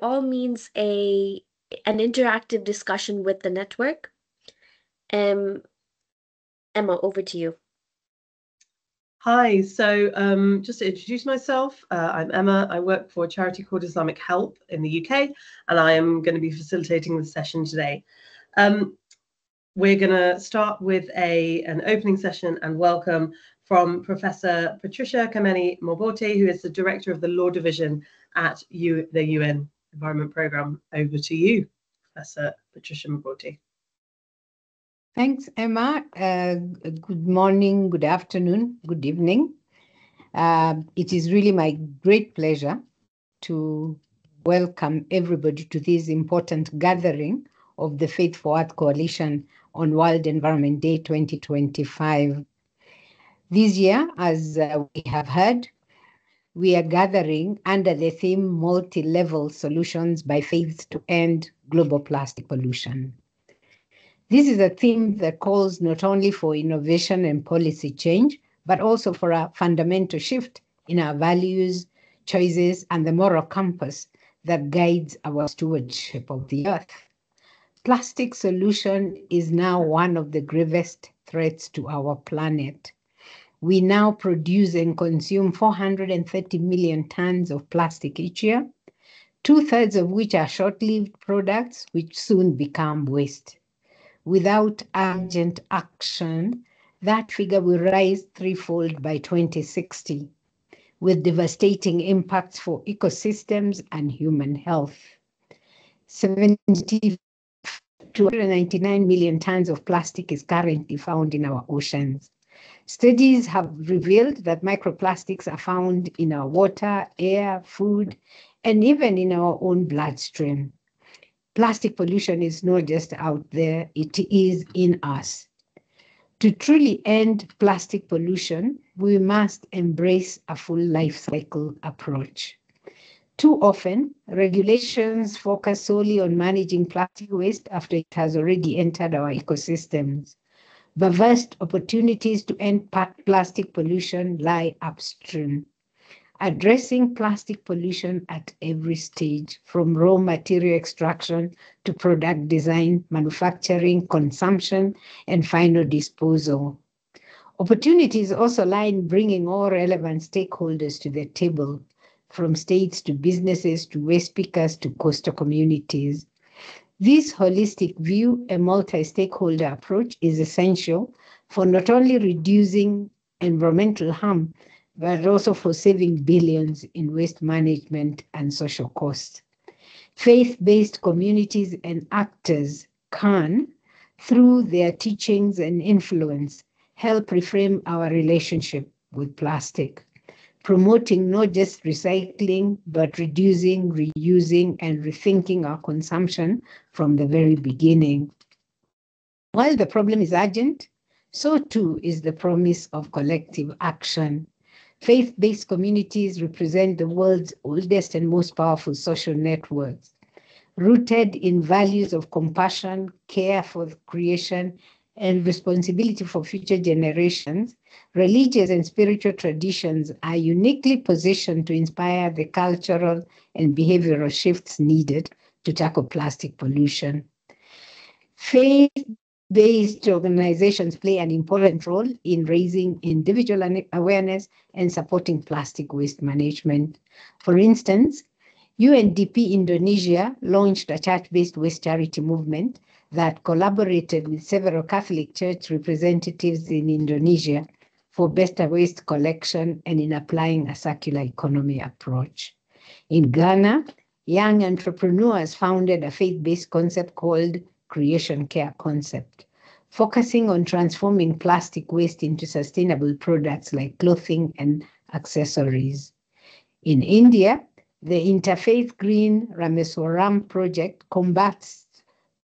all means an interactive discussion with the network. Emma, over to you. Hi, so just to introduce myself, I'm Emma. I work for a charity called Islamic Help in the UK, and I am going to be facilitating the session today. We're going to start with an opening session and welcome from Professor Patricia Kameni Mobote, who is the Director of the Law Division at the UN Environment Programme. Over to you, Professor Patricia Mobote. Thanks, Emma. Good morning, good afternoon, good evening. It is really my great pleasure to welcome everybody to this important gathering of the Faith for Earth Coalition on World Environment Day 2025. This year, as we have heard, we are gathering under the theme Multi-Level Solutions by Faith to End Global Plastic Pollution. This is a theme that calls not only for innovation and policy change, but also for a fundamental shift in our values, choices, and the moral compass that guides our stewardship of the earth. Plastic pollution is now one of the gravest threats to our planet. We now produce and consume 430 million tons of plastic each year, 2/3 of which are short-lived products which soon become waste. Without urgent action, that figure will rise threefold by 2060, with devastating impacts for ecosystems and human health. 299 million tons of plastic is currently found in our oceans. Studies have revealed that microplastics are found in our water, air, food, and even in our own bloodstream. Plastic pollution is not just out there, it is in us. To truly end plastic pollution, we must embrace a full life cycle approach. Too often, regulations focus solely on managing plastic waste after it has already entered our ecosystems. But vast opportunities to end plastic pollution lie upstream. Addressing plastic pollution at every stage, from raw material extraction to product design, manufacturing, consumption, and final disposal. Opportunities also lie in bringing all relevant stakeholders to the table, from states to businesses to waste pickers to coastal communities. This holistic view, a multi-stakeholder approach, is essential for not only reducing environmental harm, but also for saving billions in waste management and social costs. Faith-based communities and actors can, through their teachings and influence, help reframe our relationship with plastic, promoting not just recycling, but reducing, reusing, and rethinking our consumption from the very beginning. While the problem is urgent, so too is the promise of collective action. Faith-based communities represent the world's oldest and most powerful social networks. Rooted in values of compassion, care for creation, and responsibility for future generations, religious and spiritual traditions are uniquely positioned to inspire the cultural and behavioral shifts needed to tackle plastic pollution. Faith-based organizations play an important role in raising individual awareness and supporting plastic waste management. For instance, UNDP Indonesia launched a church-based waste charity movement that collaborated with several Catholic Church representatives in Indonesia for better waste collection and in applying a circular economy approach. In Ghana, young entrepreneurs founded a faith-based concept called Creation Care Concept, focusing on transforming plastic waste into sustainable products like clothing and accessories. In India, the Interfaith Green Rameswaram project combats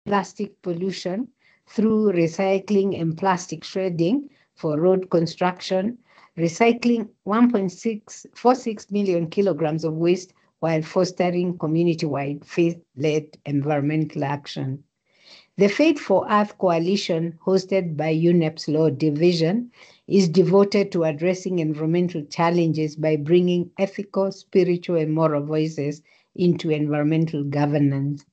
plastic pollution through recycling and plastic shredding for road construction, recycling 1.46 million kilograms of waste while fostering community-wide faith-led environmental action. The Faith for Earth Coalition, hosted by UNEP's Law Division, is devoted to addressing environmental challenges by bringing ethical, spiritual, and moral voices into environmental governance.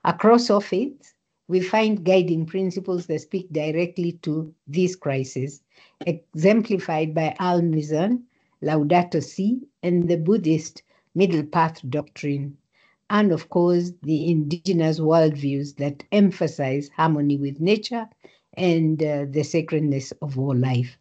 Across all faiths, we find guiding principles that speak directly to this crisis, exemplified by Al-Mizan, Laudato Si, and the Buddhist Middle Path doctrine, and of course, the indigenous worldviews that emphasize harmony with nature and the sacredness of all life.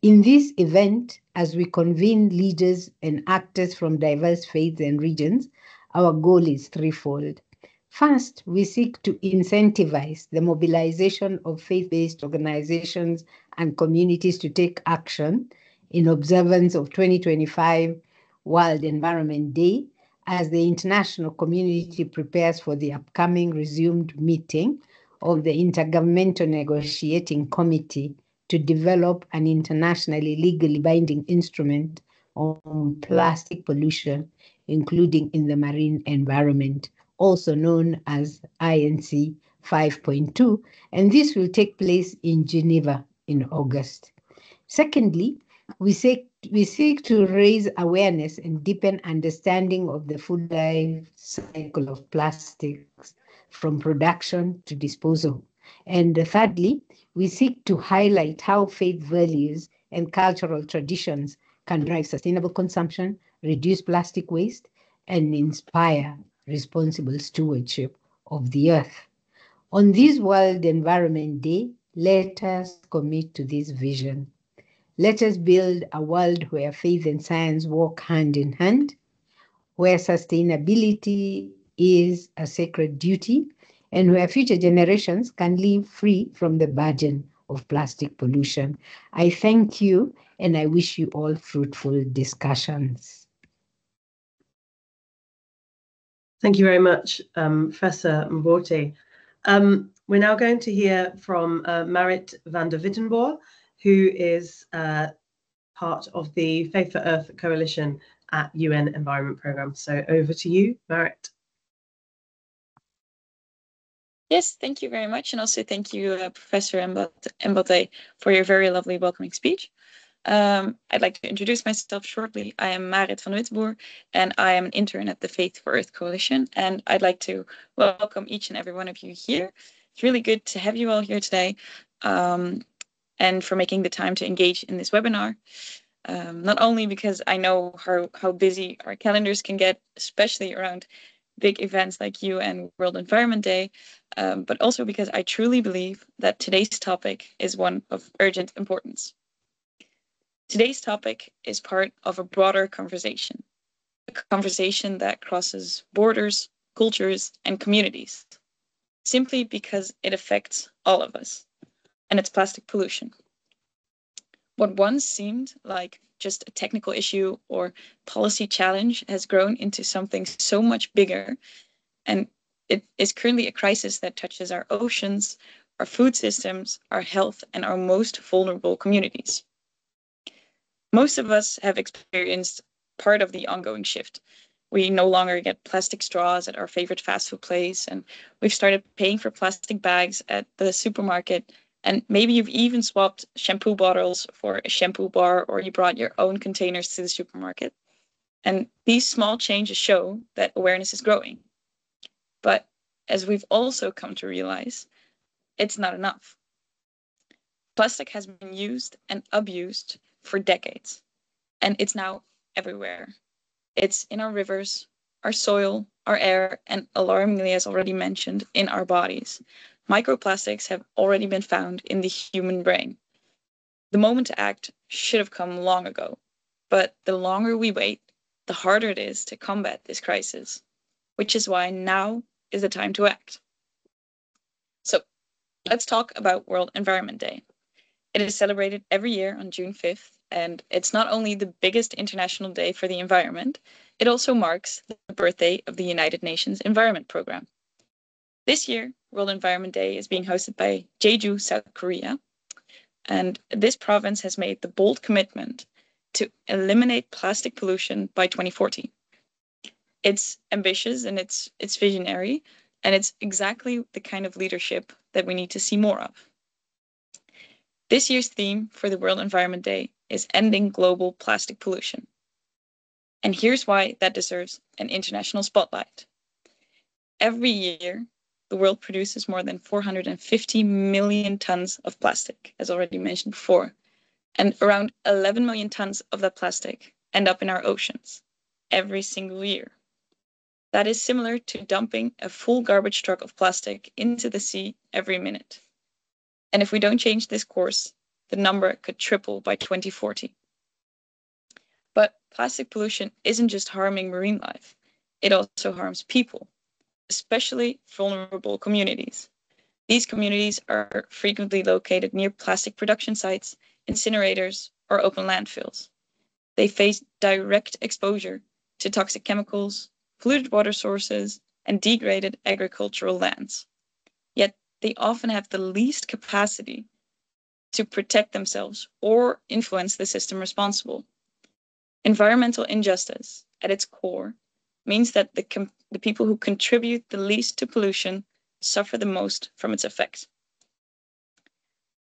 In this event, as we convene leaders and actors from diverse faiths and regions, our goal is threefold. First, we seek to incentivize the mobilization of faith-based organizations and communities to take action in observance of 2025 World Environment Day as the international community prepares for the upcoming resumed meeting of the Intergovernmental Negotiating Committee to develop an internationally legally binding instrument on plastic pollution, including in the marine environment, also known as INC 5.2, and this will take place in Geneva in August. Secondly, we seek to raise awareness and deepen understanding of the full life cycle of plastics from production to disposal. And thirdly, we seek to highlight how faith values and cultural traditions can drive sustainable consumption, reduce plastic waste, and inspire responsible stewardship of the earth. On this World Environment Day, let us commit to this vision. Let us build a world where faith and science walk hand in hand, where sustainability is a sacred duty, and where future generations can live free from the burden of plastic pollution. I thank you, and I wish you all fruitful discussions. Thank you very much, Professor Mbote. We're now going to hear from Marit van der Wittenborg, who is part of the Faith for Earth Coalition at UN Environment Programme. So over to you, Marit. Yes, thank you very much. And also thank you, Professor Mbote, for your very lovely welcoming speech. I'd like to introduce myself shortly. I am Marit van Wittenborg, and I am an intern at the Faith for Earth Coalition. And I'd like to welcome each and every one of you here. It's really good to have you all here today, and for making the time to engage in this webinar. Not only because I know how busy our calendars can get, especially around big events like UN World Environment Day, but also because I truly believe that today's topic is one of urgent importance. Today's topic is part of a broader conversation, a conversation that crosses borders, cultures, and communities, simply because it affects all of us, and it's plastic pollution. What once seemed like just a technical issue or policy challenge has grown into something so much bigger, and it is currently a crisis that touches our oceans, our food systems, our health, and our most vulnerable communities. Most of us have experienced part of the ongoing shift. We no longer get plastic straws at our favorite fast food place, and we've started paying for plastic bags at the supermarket. And maybe you've even swapped shampoo bottles for a shampoo bar, or you brought your own containers to the supermarket. And these small changes show that awareness is growing. But as we've also come to realize, it's not enough. Plastic has been used and abused for decades, and it's now everywhere. It's in our rivers, our soil, our air, and alarmingly, as already mentioned, in our bodies. Microplastics have already been found in the human brain. The moment to act should have come long ago, but the longer we wait, the harder it is to combat this crisis, which is why now is the time to act. So let's talk about World Environment Day. It is celebrated every year on June 5th, and it's not only the biggest international day for the environment, it also marks the birthday of the United Nations Environment Programme. This year, World Environment Day is being hosted by Jeju, South Korea, and this province has made the bold commitment to eliminate plastic pollution by 2040. It's ambitious and it's visionary, and it's exactly the kind of leadership that we need to see more of. This year's theme for the World Environment Day is ending global plastic pollution. And here's why that deserves an international spotlight. Every year, the world produces more than 450 million tons of plastic, as already mentioned before. And around 11 million tons of that plastic end up in our oceans every single year. That is similar to dumping a full garbage truck of plastic into the sea every minute. And if we don't change this course, the number could triple by 2040. But plastic pollution isn't just harming marine life, it also harms people, especially vulnerable communities. These communities are frequently located near plastic production sites, incinerators, or open landfills. They face direct exposure to toxic chemicals, polluted water sources, and degraded agricultural lands. Yet they often have the least capacity to protect themselves or influence the system responsible. Environmental injustice, at its core, means that the people who contribute the least to pollution suffer the most from its effects.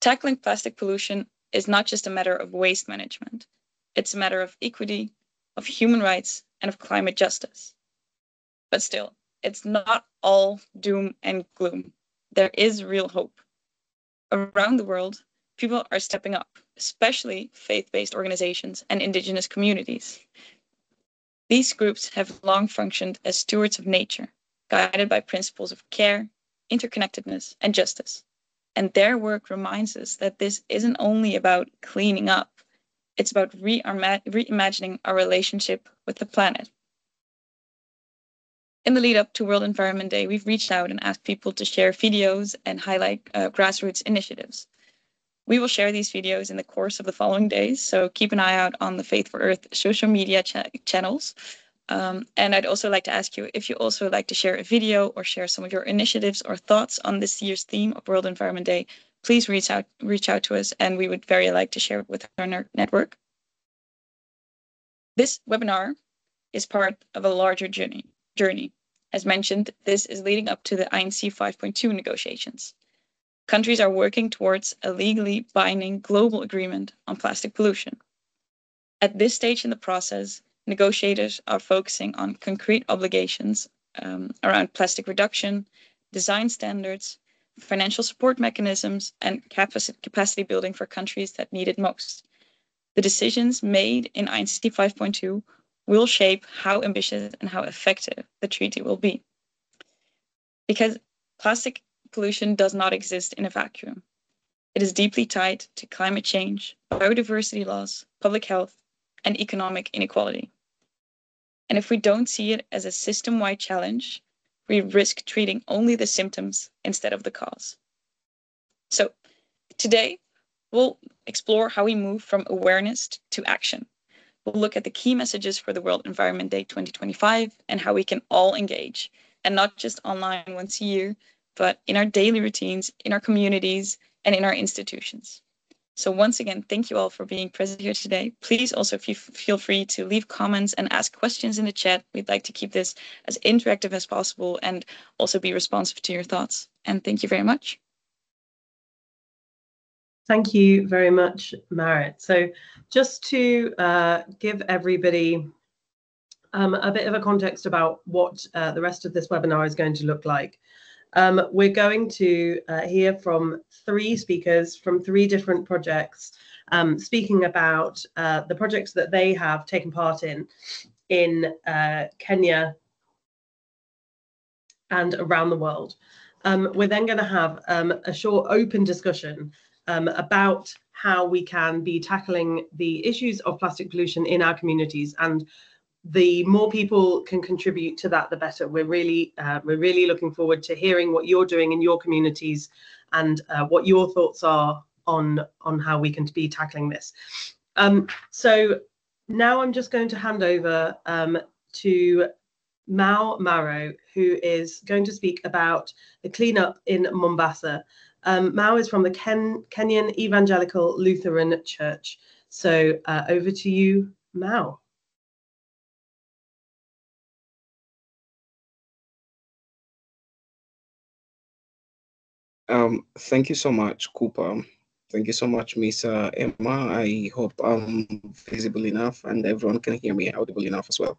Tackling plastic pollution is not just a matter of waste management. It's a matter of equity, of human rights, and of climate justice. But still, it's not all doom and gloom. There is real hope. Around the world, people are stepping up, especially faith-based organizations and indigenous communities. These groups have long functioned as stewards of nature, guided by principles of care, interconnectedness, and justice. And their work reminds us that this isn't only about cleaning up, it's about reimagining our relationship with the planet. In the lead up to World Environment Day, we've reached out and asked people to share videos and highlight grassroots initiatives. We will share these videos in the course of the following days, so keep an eye out on the Faith for Earth social media channels. And I'd also like to ask you if you also like to share a video or share some of your initiatives or thoughts on this year's theme of World Environment Day, please reach out to us, and we would very like to share it with our network. This webinar is part of a larger journey. As mentioned, this is leading up to the INC 5.2 negotiations. Countries are working towards a legally binding global agreement on plastic pollution. At this stage in the process, negotiators are focusing on concrete obligations around plastic reduction, design standards, financial support mechanisms, and capacity building for countries that need it most. The decisions made in INC 5.2 will shape how ambitious and how effective the treaty will be. Because plastic pollution does not exist in a vacuum. It is deeply tied to climate change, biodiversity loss, public health, and economic inequality. And if we don't see it as a system-wide challenge, we risk treating only the symptoms instead of the cause. So today, we'll explore how we move from awareness to action. We'll look at the key messages for the World Environment Day 2025 and how we can all engage, and not just online once a year, but in our daily routines, in our communities, and in our institutions. So once again, thank you all for being present here today. Please also feel free to leave comments and ask questions in the chat. We'd like to keep this as interactive as possible and also be responsive to your thoughts. And thank you very much. Thank you very much, Marit. So just to give everybody a bit of a context about what the rest of this webinar is going to look like. We're going to hear from 3 speakers from 3 different projects, speaking about the projects that they have taken part in Kenya and around the world. We're then going to have a short open discussion about how we can be tackling the issues of plastic pollution in our communities, and the more people can contribute to that, the better. We're really looking forward to hearing what you're doing in your communities and what your thoughts are on how we can be tackling this. So now I'm just going to hand over to Mau Maro, who is going to speak about the cleanup in Mombasa. Mau is from the Kenyan Evangelical Lutheran Church. So over to you, Mau. Thank you so much, Cooper. Thank you so much, Miss Emma. I hope I'm visible enough and everyone can hear me audible enough as well.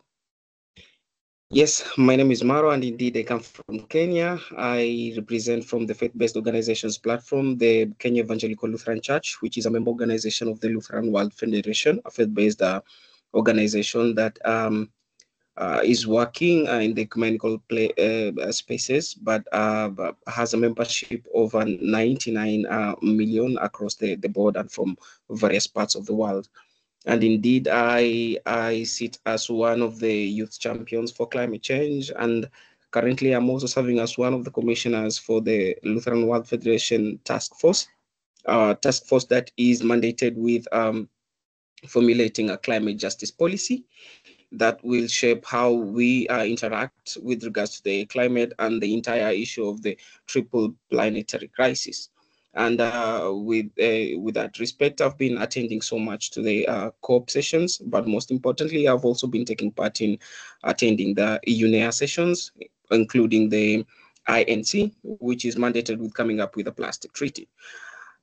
Yes, my name is Maro, and indeed I come from Kenya. I represent from the faith-based organizations platform, the Kenya Evangelical Lutheran Church, which is a member organization of the Lutheran World Federation, a faith-based organization that is working in the ecumenical spaces, but has a membership over 99 million across the board and from various parts of the world. And indeed, I sit as one of the youth champions for climate change. And currently, I'm also serving as one of the commissioners for the Lutheran World Federation Task Force that is mandated with formulating a climate justice policy that will shape how we interact with regards to the climate and the entire issue of the triple planetary crisis. And with that respect, I've been attending so much to the COP sessions, but most importantly, I've also been taking part in attending the UNEA sessions, including the INC, which is mandated with coming up with a plastic treaty.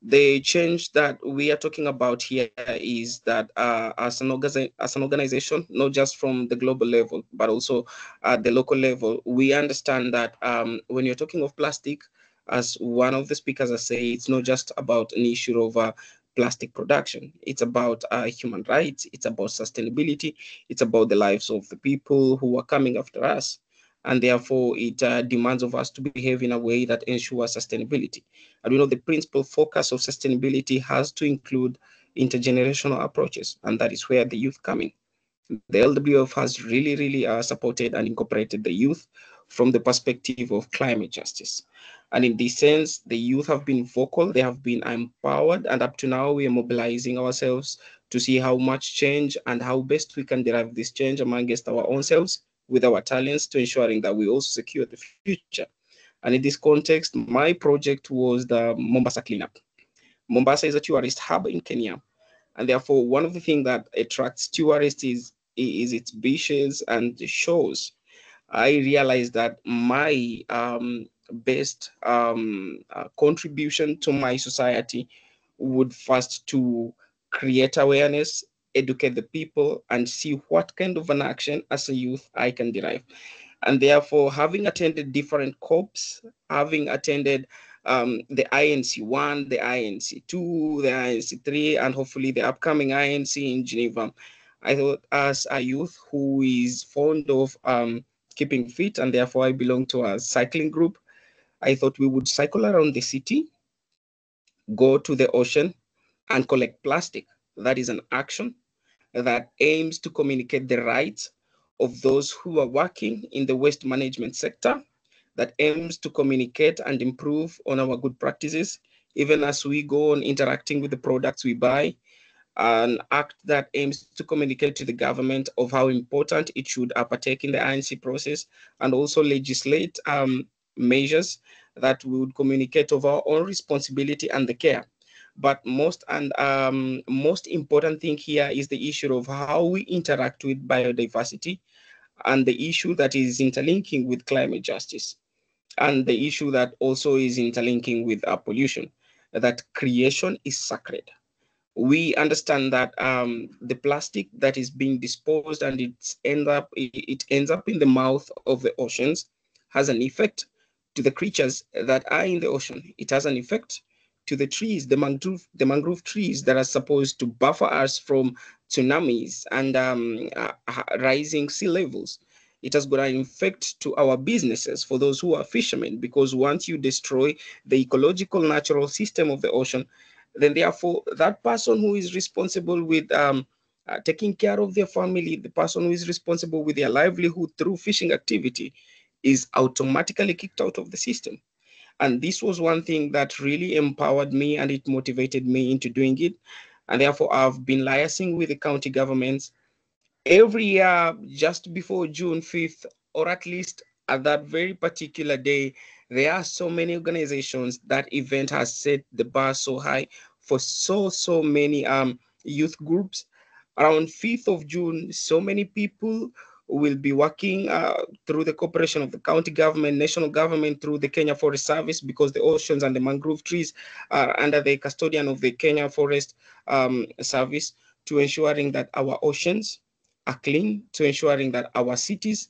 The change that we are talking about here is that as an organization, not just from the global level, but also at the local level, we understand that when you're talking of plastic, as one of the speakers has said, it's not just about an issue of plastic production. It's about human rights. It's about sustainability. It's about the lives of the people who are coming after us. And therefore, it demands of us to behave in a way that ensures sustainability. And we know the principal focus of sustainability has to include intergenerational approaches, and that is where the youth come in. The LWF has really supported and incorporated the youth from the perspective of climate justice. And in this sense, the youth have been vocal, they have been empowered, and up to now, we are mobilizing ourselves to see how much change and how best we can derive this change amongst our own selves with our talents to ensuring that we also secure the future. And in this context, my project was the Mombasa Cleanup. Mombasa is a tourist hub in Kenya. And therefore, one of the things that attracts tourists is its beaches and the shores. I realized that my best contribution to my society would first to create awareness, educate the people, and see what kind of an action as a youth I can derive. And therefore, having attended different COPs, having attended the INC1, the INC2, the INC3, and hopefully the upcoming INC in Geneva, I thought as a youth who is fond of keeping fit, and therefore I belong to a cycling group, I thought we would cycle around the city, go to the ocean, and collect plastic. That is an action that aims to communicate the rights of those who are working in the waste management sector, that aims to communicate and improve on our good practices, even as we go on interacting with the products we buy, an act that aims to communicate to the government of how important it should partake in the INC process, and also legislate measures that we would communicate of our own responsibility and the care. But most important thing here is the issue of how we interact with biodiversity and the issue that is interlinking with climate justice, and the issue that also is interlinking with pollution, that creation is sacred. We understand that the plastic that is being disposed and it ends up in the mouth of the oceans has an effect to the creatures that are in the ocean. It has an effect to the trees, the mangrove trees that are supposed to buffer us from tsunamis and rising sea levels. It has got an effect to our businesses for those who are fishermen, because once you destroy the ecological natural system of the ocean, then therefore that person who is responsible with taking care of their family, the person who is responsible with their livelihood through fishing activity, is automatically kicked out of the system. And this was one thing that really empowered me and it motivated me into doing it. And therefore, I've been liaising with the county governments every year just before June 5th, or at least at that very particular day. There are so many organizations that event has set the bar so high for so many youth groups. Around 5th of June, so many people will be working through the cooperation of the county government, national government, through the Kenya Forest Service, because the oceans and the mangrove trees are under the custodian of the Kenya Forest Service, to ensuring that our oceans are clean, to ensuring that our cities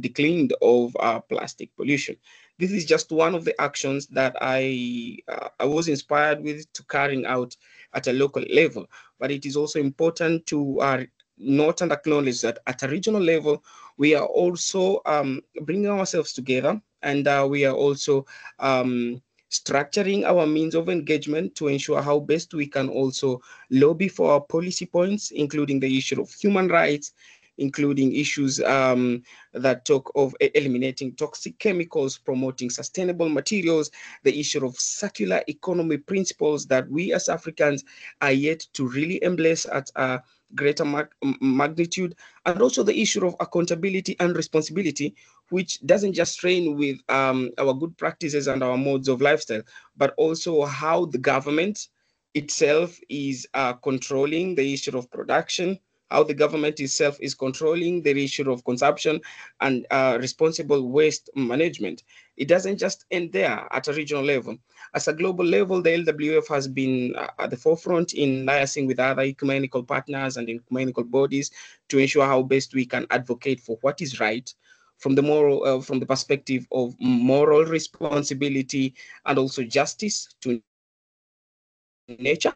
decleaned of plastic pollution. This is just one of the actions that I was inspired with to carrying out at a local level. But it is also important to note and acknowledge that at a regional level, we are also bringing ourselves together, and we are also structuring our means of engagement to ensure how best we can also lobby for our policy points, including the issue of human rights, including issues that talk of eliminating toxic chemicals, promoting sustainable materials, the issue of circular economy principles that we as Africans are yet to really embrace at a greater magnitude, and also the issue of accountability and responsibility, which doesn't just strain with our good practices and our modes of lifestyle, but also how the government itself is controlling the issue of production, how the government itself is controlling the issue of consumption and responsible waste management. It doesn't just end there at a regional level. As a global level, the LWF has been at the forefront in liaising with other ecumenical partners and ecumenical bodies to ensure how best we can advocate for what is right from the moral, from the perspective of moral responsibility and also justice to nature,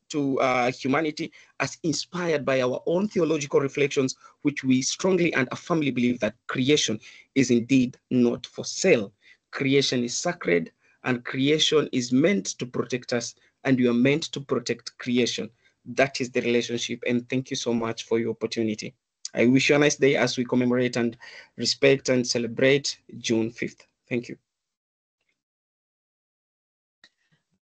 to humanity, as inspired by our own theological reflections, which we strongly and firmly believe that creation is indeed not for sale. Creation is sacred, and creation is meant to protect us, and we are meant to protect creation. That is the relationship, and thank you so much for your opportunity. I wish you a nice day as we commemorate and respect and celebrate June 5th. Thank you.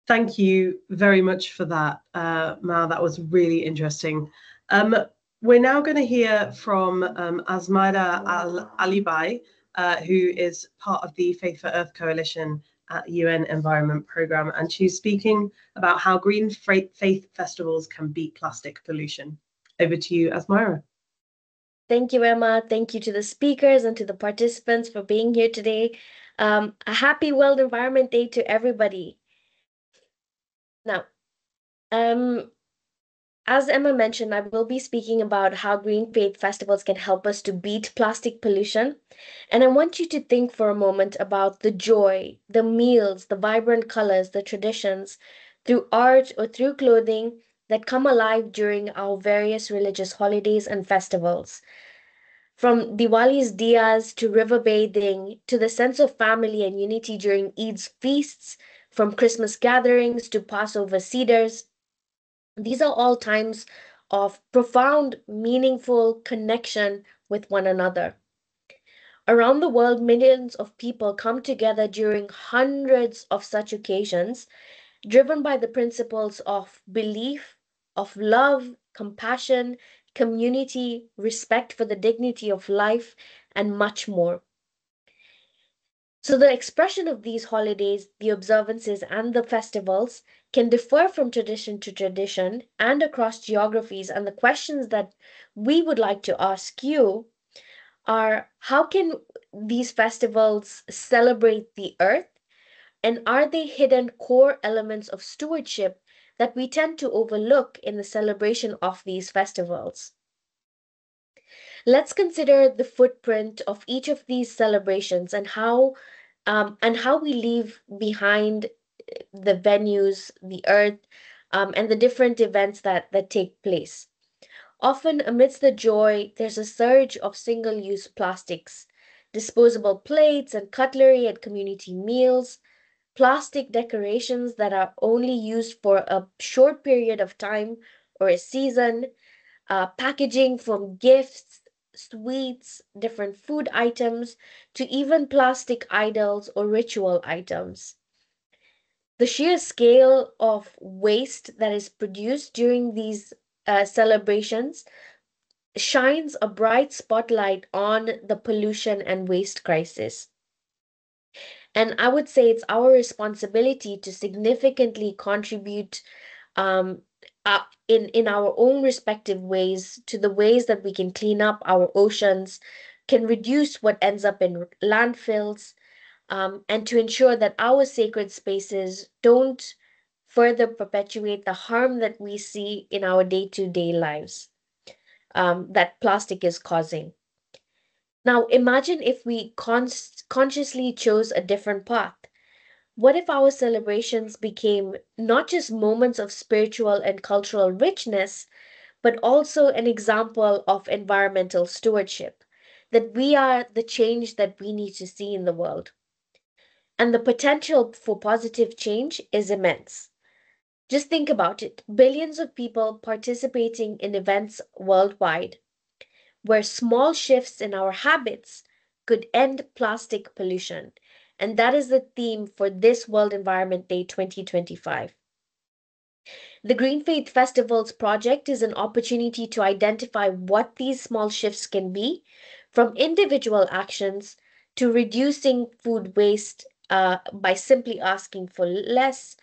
Thank you very much for that, Mal. That was really interesting. We're now going to hear from Azmaira Alibai, who is part of the Faith for Earth Coalition at UN Environment Programme, and she's speaking about how green faith festivals can beat plastic pollution. Over to you, Azmaira. Thank you, Emma. Thank you to the speakers and to the participants for being here today. A happy World Environment Day to everybody. Now, as Emma mentioned, I will be speaking about how green faith festivals can help us to beat plastic pollution. And I want you to think for a moment about the joy, the meals, the vibrant colors, the traditions, through art or through clothing that come alive during our various religious holidays and festivals. From Diwali's diyas to river bathing, to the sense of family and unity during Eid's feasts, from Christmas gatherings to Passover seders, these are all times of profound, meaningful connection with one another. Around the world, millions of people come together during hundreds of such occasions, driven by the principles of belief, of love, compassion, community, respect for the dignity of life, and much more. So the expression of these holidays, the observances, and the festivals can differ from tradition to tradition and across geographies. And the questions that we would like to ask you are, how can these festivals celebrate the earth? And are they hidden core elements of stewardship that we tend to overlook in the celebration of these festivals? Let's consider the footprint of each of these celebrations and how we leave behind the venues, the earth, and the different events that take place. Often amidst the joy, there's a surge of single-use plastics, disposable plates and cutlery at community meals, plastic decorations that are only used for a short period of time or a season, packaging from gifts, sweets, different food items, to even plastic idols or ritual items. The sheer scale of waste that is produced during these celebrations shines a bright spotlight on the pollution and waste crisis. And I would say it's our responsibility to significantly contribute in our own respective ways to the ways that we can clean up our oceans, can reduce what ends up in landfills, and to ensure that our sacred spaces don't further perpetuate the harm that we see in our day-to-day lives, that plastic is causing. Now, imagine if we consciously chose a different path. What if our celebrations became not just moments of spiritual and cultural richness, but also an example of environmental stewardship? That we are the change that we need to see in the world. And the potential for positive change is immense. Just think about it, billions of people participating in events worldwide, where small shifts in our habits could end plastic pollution. And that is the theme for this World Environment Day 2025. The Green Faith Festival's project is an opportunity to identify what these small shifts can be, from individual actions to reducing food waste by simply asking for less,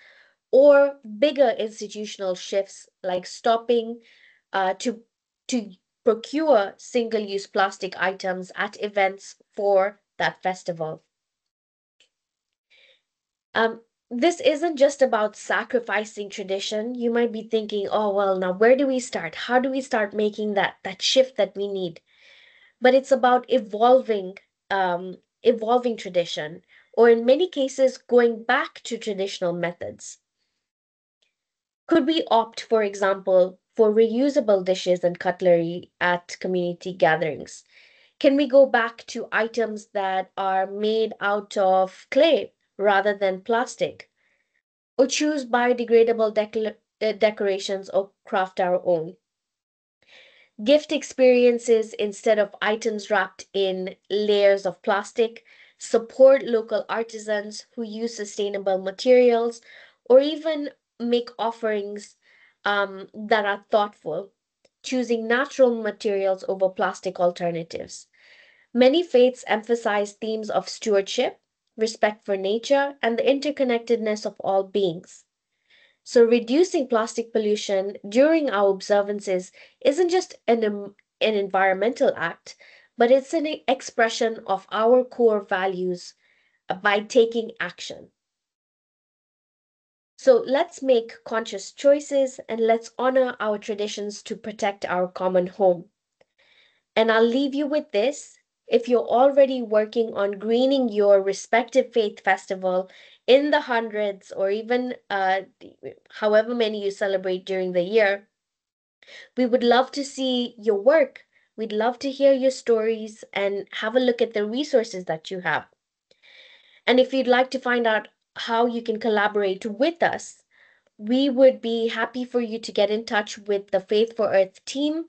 or bigger institutional shifts like stopping to procure single-use plastic items at events for that festival. This isn't just about sacrificing tradition. You might be thinking, oh, well, now where do we start? How do we start making that shift that we need? But it's about evolving tradition, or in many cases, going back to traditional methods. Could we opt, for example, for reusable dishes and cutlery at community gatherings? Can we go back to items that are made out of clay rather than plastic? Or choose biodegradable decorations or craft our own? Gift experiences instead of items wrapped in layers of plastic, support local artisans who use sustainable materials, or even make offerings that are thoughtful, choosing natural materials over plastic alternatives. Many faiths emphasize themes of stewardship, respect for nature, and the interconnectedness of all beings. So, reducing plastic pollution during our observances isn't just an environmental act, but it's an expression of our core values by taking action. So, let's make conscious choices and let's honor our traditions to protect our common home. And I'll leave you with this. If you're already working on greening your respective faith festival in the hundreds, or even however many you celebrate during the year, we would love to see your work. We'd love to hear your stories and have a look at the resources that you have. And if you'd like to find out how you can collaborate with us, we would be happy for you to get in touch with the Faith for Earth team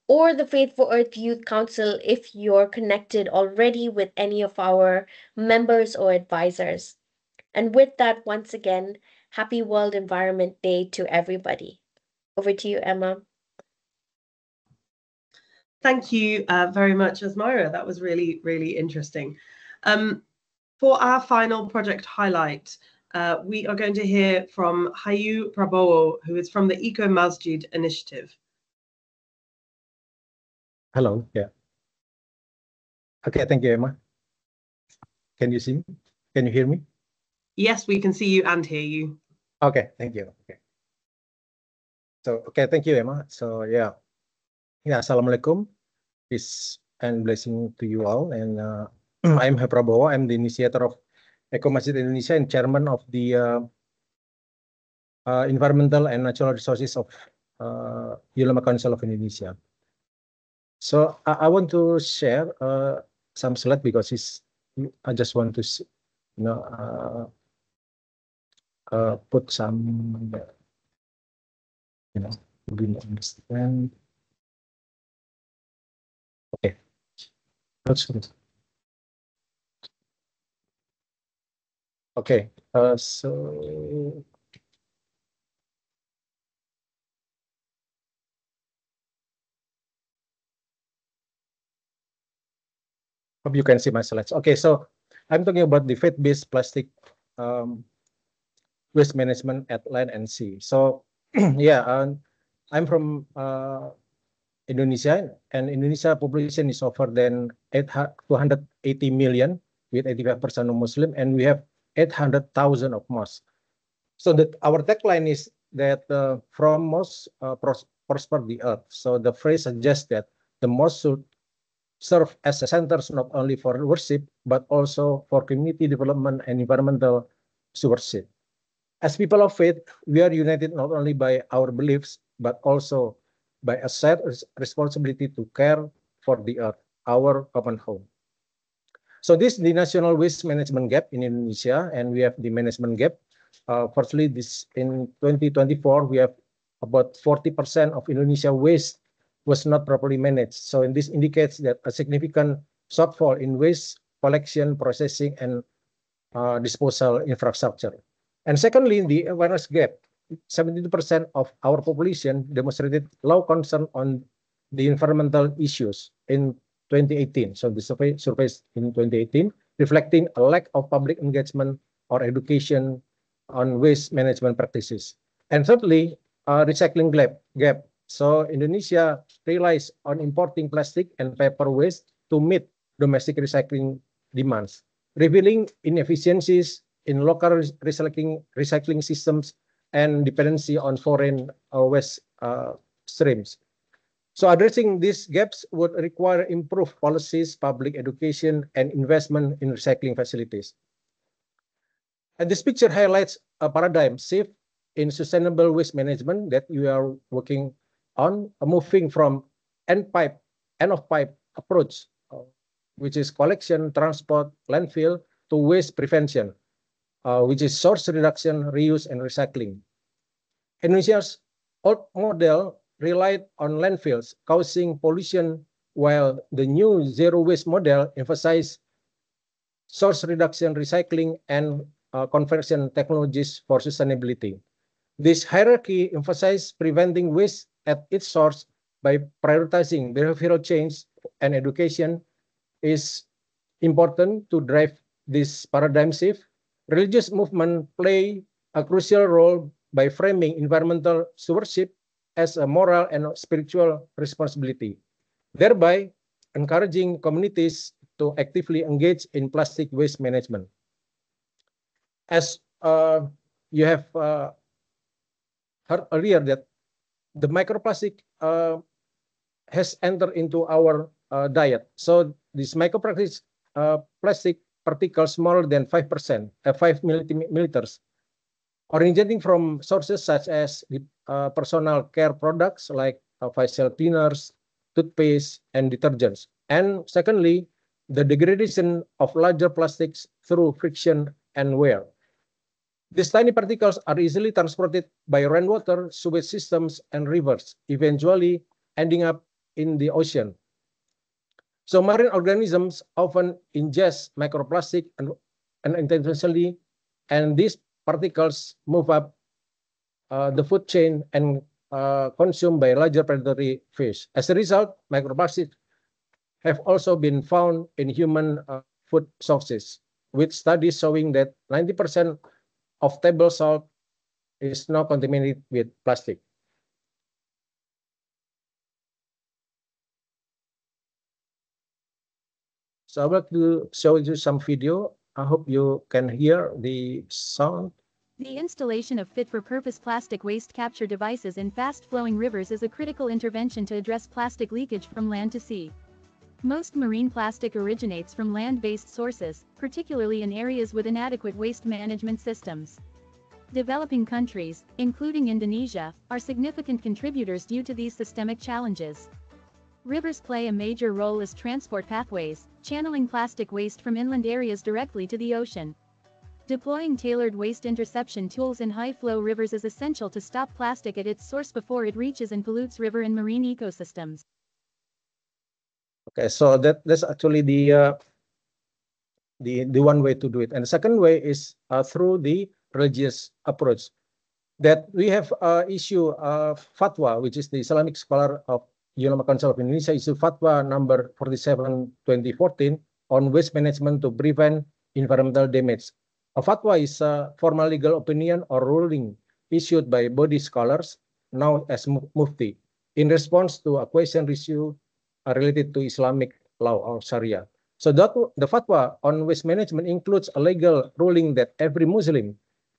or the Faith for Earth Youth Council if you're connected already with any of our members or advisors. And with that, once again, happy World Environment Day to everybody. Over to you, Emma. Thank you very much, Asmira. That was really, really interesting. For our final project highlight, we are going to hear from Hayu Prabowo, who is from the Eco Masjid Initiative. Hello, yeah. Okay, thank you, Emma. Can you see me? Can you hear me? Yes, we can see you and hear you. Okay, thank you. Okay. So, okay, thank you, Emma. So, yeah. Assalamualaikum. Peace and blessing to you all. And I'm Hayu Prabowo. I'm the initiator of Eco Masjid Indonesia and chairman of the Environmental and Natural Resources of Ulama Council of Indonesia. So I want to share some slide because I just want to, put some, really understand. Okay, that's good. Okay, so. Hope you can see my slides. Okay, so I'm talking about the faith-based plastic waste management at land and sea. So yeah, I'm from Indonesia, and Indonesia population is over than 280 million with 85% of Muslim, and we have 800,000 of mosques. So that our tagline is that from mosques prosper the earth. So the phrase suggests that the mosque should serve as a centers not only for worship, but also for community development and environmental stewardship. As people of faith, we are united not only by our beliefs, but also by a shared responsibility to care for the earth, our common home. So this is the national waste management gap in Indonesia, and we have the management gap. Firstly, this in 2024, we have about 40% of Indonesia waste was not properly managed. So and this indicates that a significant shortfall in waste collection, processing, and disposal infrastructure. And secondly, the awareness gap. 72% of our population demonstrated low concern on the environmental issues in 2018. So the survey in 2018, reflecting a lack of public engagement or education on waste management practices. And thirdly, recycling gap. So Indonesia relies on importing plastic and paper waste to meet domestic recycling demands, revealing inefficiencies in local recycling systems and dependency on foreign waste streams. So addressing these gaps would require improved policies, public education, and investment in recycling facilities. And this picture highlights a paradigm shift in sustainable waste management that we are working on, moving from end-of-pipe approach, which is collection, transport, landfill, to waste prevention, which is source reduction, reuse, and recycling. Indonesia's old model relied on landfills, causing pollution, while the new zero waste model emphasized source reduction, recycling, and conversion technologies for sustainability. This hierarchy emphasizes preventing waste at its source by prioritizing behavioral change, and education is important to drive this paradigm shift. Religious movements play a crucial role by framing environmental stewardship as a moral and spiritual responsibility, thereby encouraging communities to actively engage in plastic waste management. As you have heard earlier, that the microplastic has entered into our diet. So these microplastic plastic particles smaller than 5%, 5 milliliters, originating from sources such as personal care products like facial cleaners, toothpaste, and detergents. And secondly, the degradation of larger plastics through friction and wear. These tiny particles are easily transported by rainwater, sewage systems, and rivers, eventually ending up in the ocean. So marine organisms often ingest microplastic unintentionally, and these particles move up the food chain and consumed by larger predatory fish. As a result, microplastics have also been found in human food sources, with studies showing that 90% of table salt is now contaminated with plastic. So I would like to show you some video. I hope you can hear the sound. The installation of fit-for-purpose plastic waste capture devices in fast-flowing rivers is a critical intervention to address plastic leakage from land to sea. Most marine plastic originates from land-based sources, particularly in areas with inadequate waste management systems. Developing countries, including Indonesia, are significant contributors due to these systemic challenges. Rivers play a major role as transport pathways, channeling plastic waste from inland areas directly to the ocean. Deploying tailored waste interception tools in high-flow rivers is essential to stop plastic at its source before it reaches and pollutes river and marine ecosystems. Okay, so that's actually the one way to do it. And the second way is through the religious approach. That we have issue fatwa, which is the Islamic scholar of Ulama Council of Indonesia, issue fatwa number 47 2014 on waste management to prevent environmental damage. A fatwa is a formal legal opinion or ruling issued by body scholars known as Mufti, in response to a question issue related to Islamic law or Sharia. So that the fatwa on waste management includes a legal ruling that every Muslim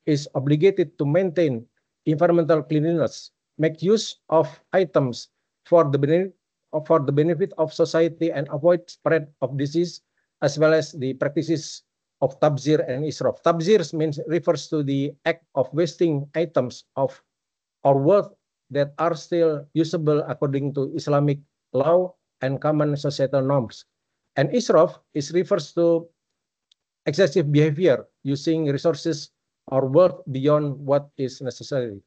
is obligated to maintain environmental cleanliness, make use of items for the benefit of society and avoid spread of disease, as well as the practices of tabzir and israf. Tabzir refers to the act of wasting items of or worth that are still usable according to Islamic law and common societal norms. And israf refers to excessive behavior, using resources or wealth beyond what is necessary.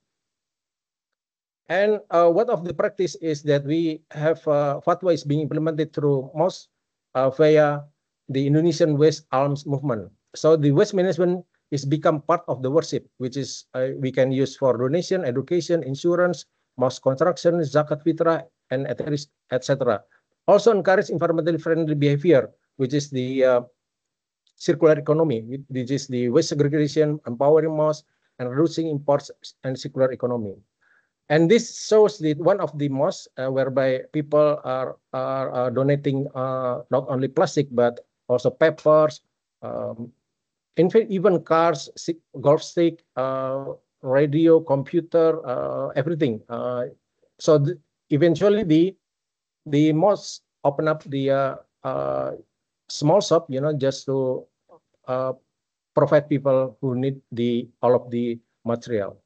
And what of the practice is that we have fatwa is being implemented through mosques via the Indonesian Waste Alms movement. So the waste management is become part of the worship, which is we can use for donation, education, insurance, mosque construction, zakat fitrah, and etc. Also encourage environmentally friendly behavior, which is the circular economy, which is the waste segregation, empowering mosques, and reducing imports and circular economy. And this shows that one of the mosques whereby people are donating not only plastic but also papers, in fact even cars, golf stick, radio, computer, everything. So eventually the mosque open up the small shop, just to provide people who need all of the material.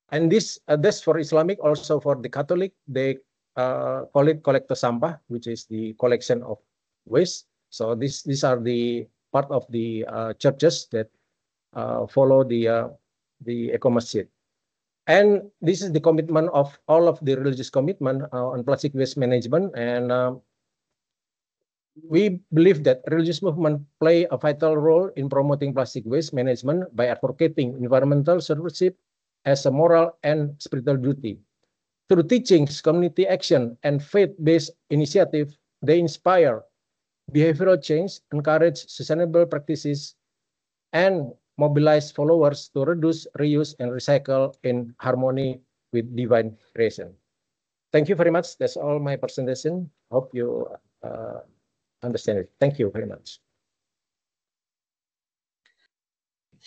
And this for Islamic, also for the Catholic, they call it collector sampah, which is the collection of waste. So these are the part of the churches that follow the eco masjid. And this is the commitment of all of the religious commitment on plastic waste management. And we believe that religious movement play a vital role in promoting plastic waste management by advocating environmental stewardship as a moral and spiritual duty. Through teachings, community action, and faith-based initiative, they inspire behavioral change, encourage sustainable practices, and mobilize followers to reduce, reuse, and recycle in harmony with divine creation. Thank you very much. That's all my presentation. Hope you understand it. Thank you very much.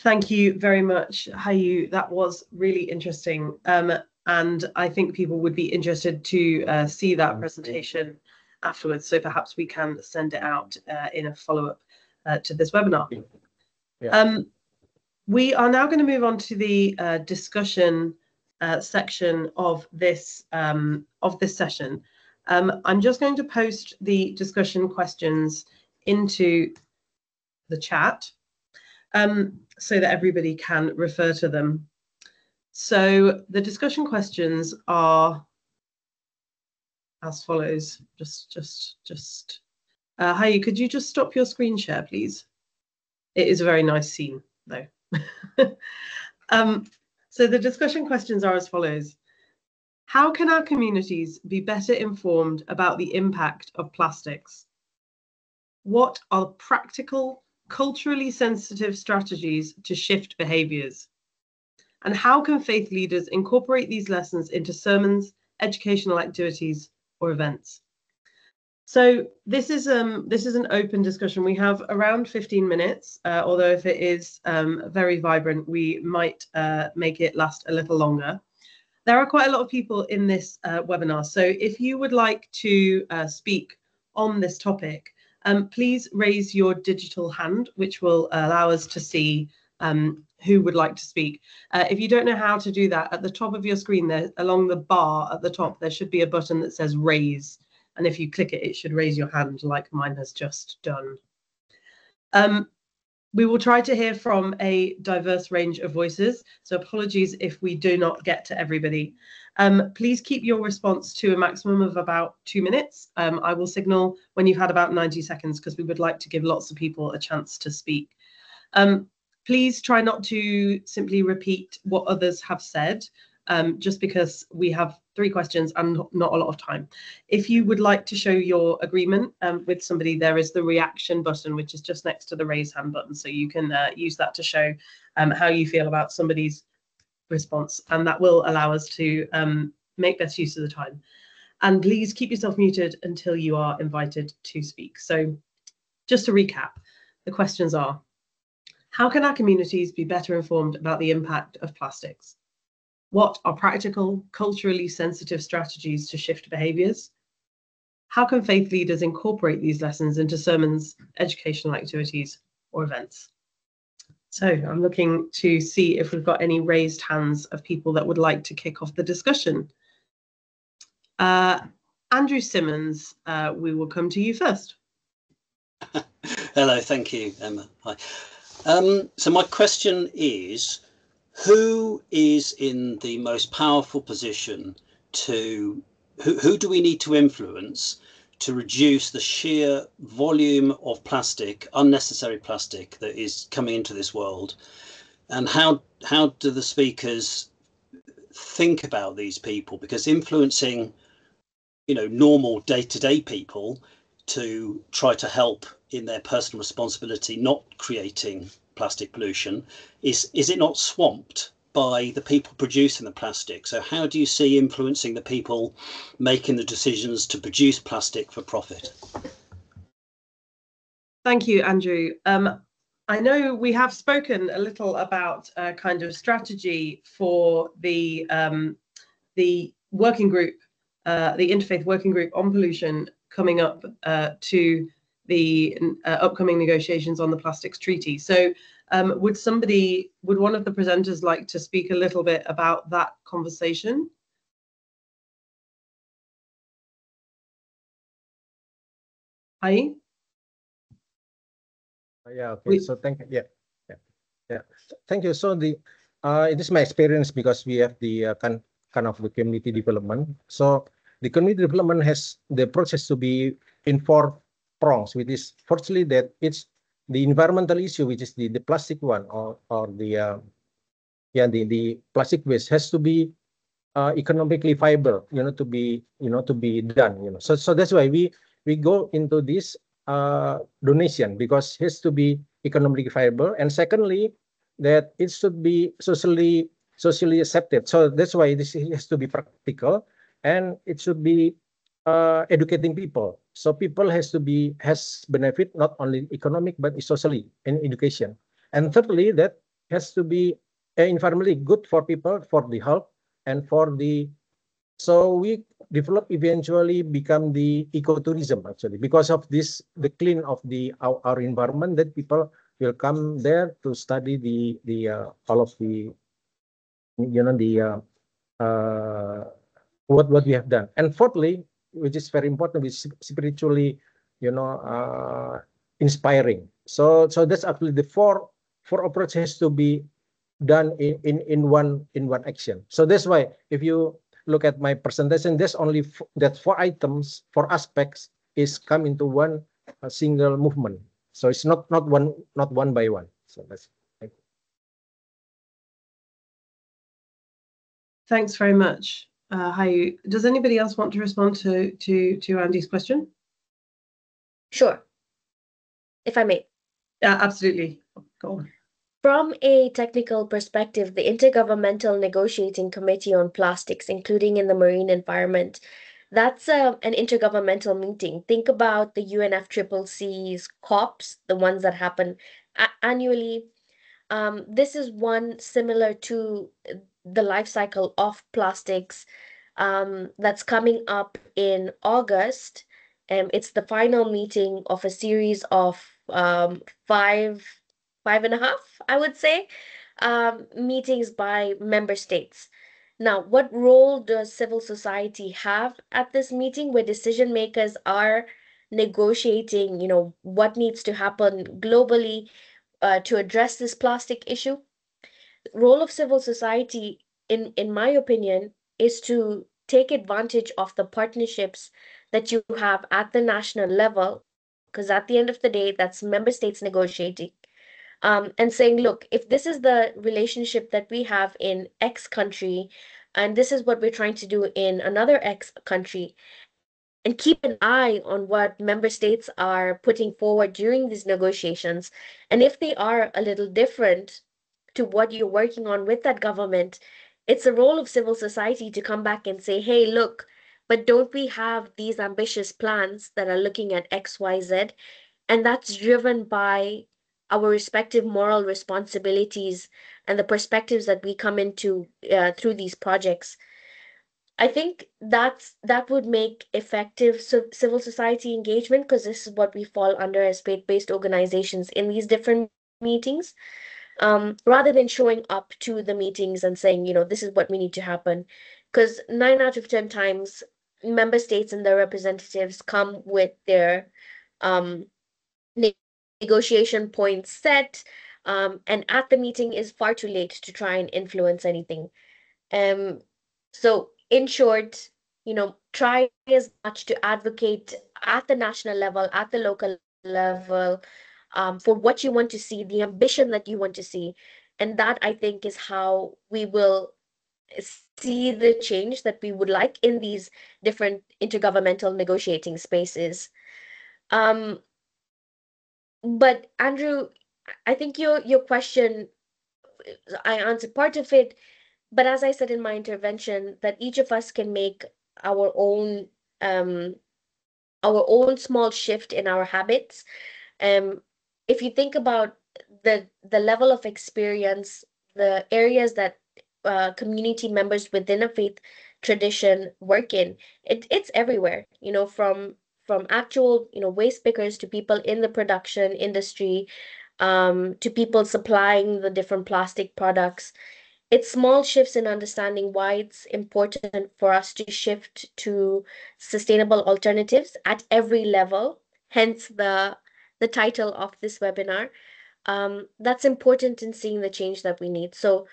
Thank you very much, Hayu. That was really interesting. And I think people would be interested to see that presentation afterwards. So perhaps we can send it out in a follow-up to this webinar. Yeah. We are now going to move on to the discussion section of this session. I'm just going to post the discussion questions into the chat so that everybody can refer to them. So the discussion questions are as follows. Hayu, could you just stop your screen share, please? It is a very nice scene, though. So the discussion questions are as follows. How can our communities be better informed about the impact of plastics? What are practical, culturally sensitive strategies to shift behaviours? And how can faith leaders incorporate these lessons into sermons, educational activities, or events? So this is an open discussion. We have around 15 minutes, although if it is very vibrant, we might make it last a little longer. There are quite a lot of people in this webinar, so if you would like to speak on this topic, please raise your digital hand, which will allow us to see who would like to speak. If you don't know how to do that, at the top of your screen there, along the bar at the top, there should be a button that says raise. And if you click it, it should raise your hand like mine has just done. We will try to hear from a diverse range of voices. So apologies if we do not get to everybody. Please keep your response to a maximum of about 2 minutes. I will signal when you've had about 90 seconds because we would like to give lots of people a chance to speak. Please try not to simply repeat what others have said, just because we have 3 questions and not a lot of time. If you would like to show your agreement with somebody, there is the reaction button, which is just next to the raise hand button. So you can use that to show how you feel about somebody's response, and that will allow us to make best use of the time. And please keep yourself muted until you are invited to speak. So just to recap, the questions are: how can our communities be better informed about the impact of plastics? What are practical, culturally sensitive strategies to shift behaviours? How can faith leaders incorporate these lessons into sermons, educational activities, or events? So I'm looking to see if we've got any raised hands of people that would like to kick off the discussion. Andrew Simmons, we will come to you first. Hello, thank you, Emma. Hi. So my question is, who is in the most powerful position to, who do we need to influence to reduce the sheer volume of plastic, unnecessary plastic, that is coming into this world? And how do the speakers think about these people? Because influencing, you know, normal day-to-day people to try to help in their personal responsibility, not creating plastic pollution, is it not swamped by the people producing the plastic? So how do you see influencing the people making the decisions to produce plastic for profit? Thank you, Andrew. I know we have spoken a little about a kind of strategy for the working group, the Interfaith Working Group on Pollution, coming up to the upcoming negotiations on the Plastics Treaty. So would one of the presenters like to speak a little bit about that conversation? Hi. Yeah, okay. So thank you. Yeah. Thank you. So it is my experience, because we have the kind of the community development. So the community development has the process to be in 4 prongs, which is firstly that it's the environmental issue, which is the plastic one, or the plastic waste has to be economically viable, to be done, So that's why we go into this donation, because it has to be economically viable, and secondly that it should be socially accepted. So that's why this has to be practical, and it should be educating people. So people has benefit not only economic but socially in education. And thirdly, that has to be environmentally good for people, for the health, and so we eventually become the ecotourism, actually, because of this, the clean of our environment, that people will come there to study all of the what we have done. And fourthly, which is very important, is spiritually, inspiring. So that's actually the four approaches to be done in one action. So that's why if you look at my presentation, there's only that 4 items, 4 aspects is come into one single movement. So it's not one by one. So that's. Thanks very much. Hi. Does anybody else want to respond to Andy's question? Sure, if I may. Yeah, absolutely. Go on. From a technical perspective, the Intergovernmental Negotiating Committee on Plastics, including in the marine environment, that's an intergovernmental meeting. Think about the UNFCCC's COPs, the ones that happen annually. This is one similar to the life cycle of plastics that's coming up in August. It's the final meeting of a series of 5.5, I would say, meetings by member states. Now, what role does civil society have at this meeting, where decision makers are negotiating, what needs to happen globally to address this plastic issue? Role of civil society, in my opinion, is to take advantage of the partnerships that you have at the national level, because at the end of the day, that's member states negotiating, and saying, look, if this is the relationship that we have in X country, and this is what we're trying to do in another X country, and keep an eye on what member states are putting forward during these negotiations. And if they are a little different to what you're working on with that government, it's a role of civil society to come back and say, hey, look, but don't we have these ambitious plans that are looking at X, Y, Z? And that's driven by our respective moral responsibilities and the perspectives that we come into through these projects. I think that would make effective civil society engagement, because this is what we fall under as faith-based organizations in these different meetings, rather than showing up to the meetings and saying, this is what we need to happen. Because 9 out of 10 times, member states and their representatives come with their negotiation points set, and at the meeting is far too late to try and influence anything. So in short, try as much to advocate at the national level, at the local level, for what you want to see, the ambition that you want to see. And that, I think, is how we will see the change that we would like in these different intergovernmental negotiating spaces. But Andrew, I think your question, I answered part of it, but as I said in my intervention, that each of us can make our own small shift in our habits. If you think about the level of experience, the areas that community members within a faith tradition work in, it's everywhere. From actual waste pickers to people in the production industry, to people supplying the different plastic products. It's small shifts in understanding why it's important for us to shift to sustainable alternatives at every level, hence the title of this webinar. That's important in seeing the change that we need. So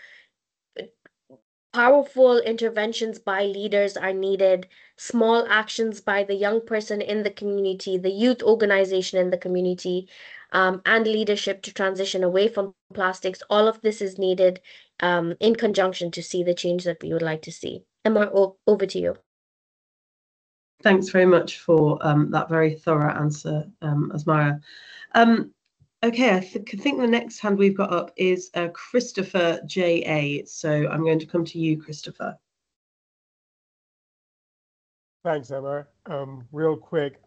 powerful interventions by leaders are needed, small actions by the young person in the community, the youth organization in the community, and leadership to transition away from plastics. All of this is needed in conjunction to see the change that we would like to see. Emma, over to you. Thanks very much for that very thorough answer, Asmara. Okay, I think the next hand we've got up is Christopher J.A. So I'm going to come to you, Christopher. Thanks, Emma. Real quick,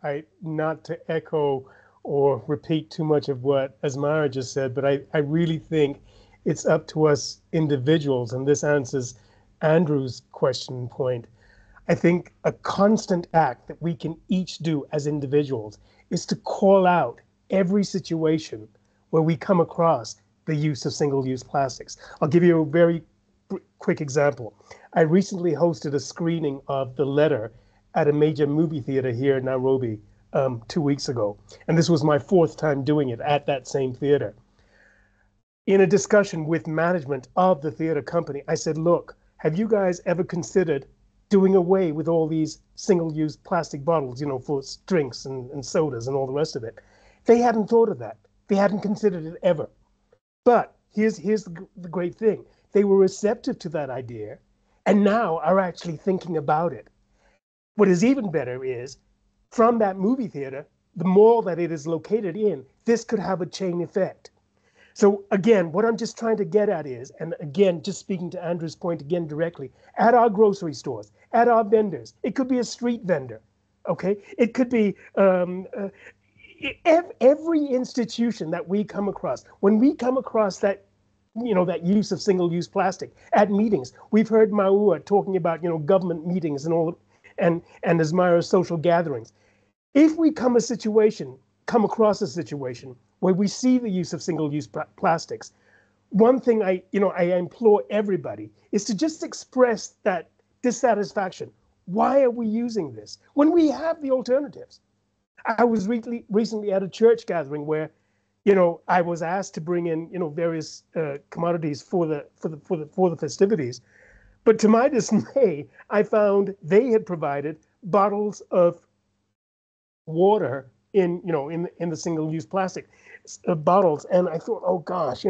not to echo or repeat too much of what Asmara just said, but I really think it's up to us individuals, and this answers Andrew's question point. I think a constant act that we can each do as individuals is to call out every situation where we come across the use of single-use plastics. I'll give you a very quick example. I recently hosted a screening of The Letter at a major movie theater here in Nairobi 2 weeks ago. And this was my 4th time doing it at that same theater. In a discussion with management of the theater company, I said, look, have you guys ever considered doing away with all these single-use plastic bottles, for drinks and sodas and all the rest of it? They hadn't thought of that. They hadn't considered it ever. But here's the great thing. They were receptive to that idea and now are actually thinking about it. What is even better is, from that movie theater, the mall that it is located in, this could have a chain effect. So again, what I'm just trying to get at is, and again, just speaking to Andrew's point again directly, at our grocery stores, at our vendors, it could be a street vendor, okay? It could be every institution that we come across. When we come across that, that use of single-use plastic at meetings, we've heard Maua talking about, government meetings and all, and Asmara's social gatherings. If we come across a situation where we see the use of single-use plastics, one thing I implore everybody is to just express that dissatisfaction. Why are we using this when we have the alternatives? I was recently at a church gathering where, I was asked to bring in, various commodities for the festivities, but to my dismay, I found they had provided bottles of water in the single-use plastic bottles, and I thought, oh gosh,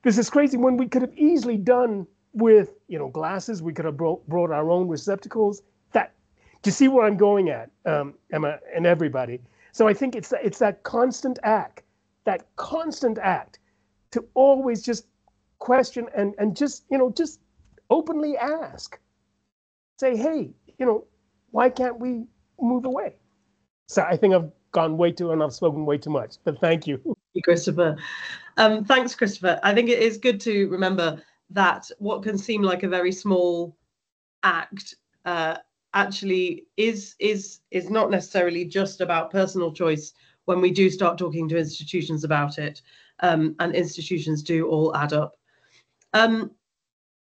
this is crazy when we could have easily done with glasses. We could have brought our own receptacles. Do you see where I'm going at, Emma and everybody? So I think it's that constant act to always just question and just openly ask. Say, hey, you know, why can't we move away? So I think I've gone way too, and I've spoken way too much, but thank you. Thank you, Christopher. Thanks, Christopher. I think it is good to remember that what can seem like a very small act actually is not necessarily just about personal choice when we do start talking to institutions about it, and institutions do all add up.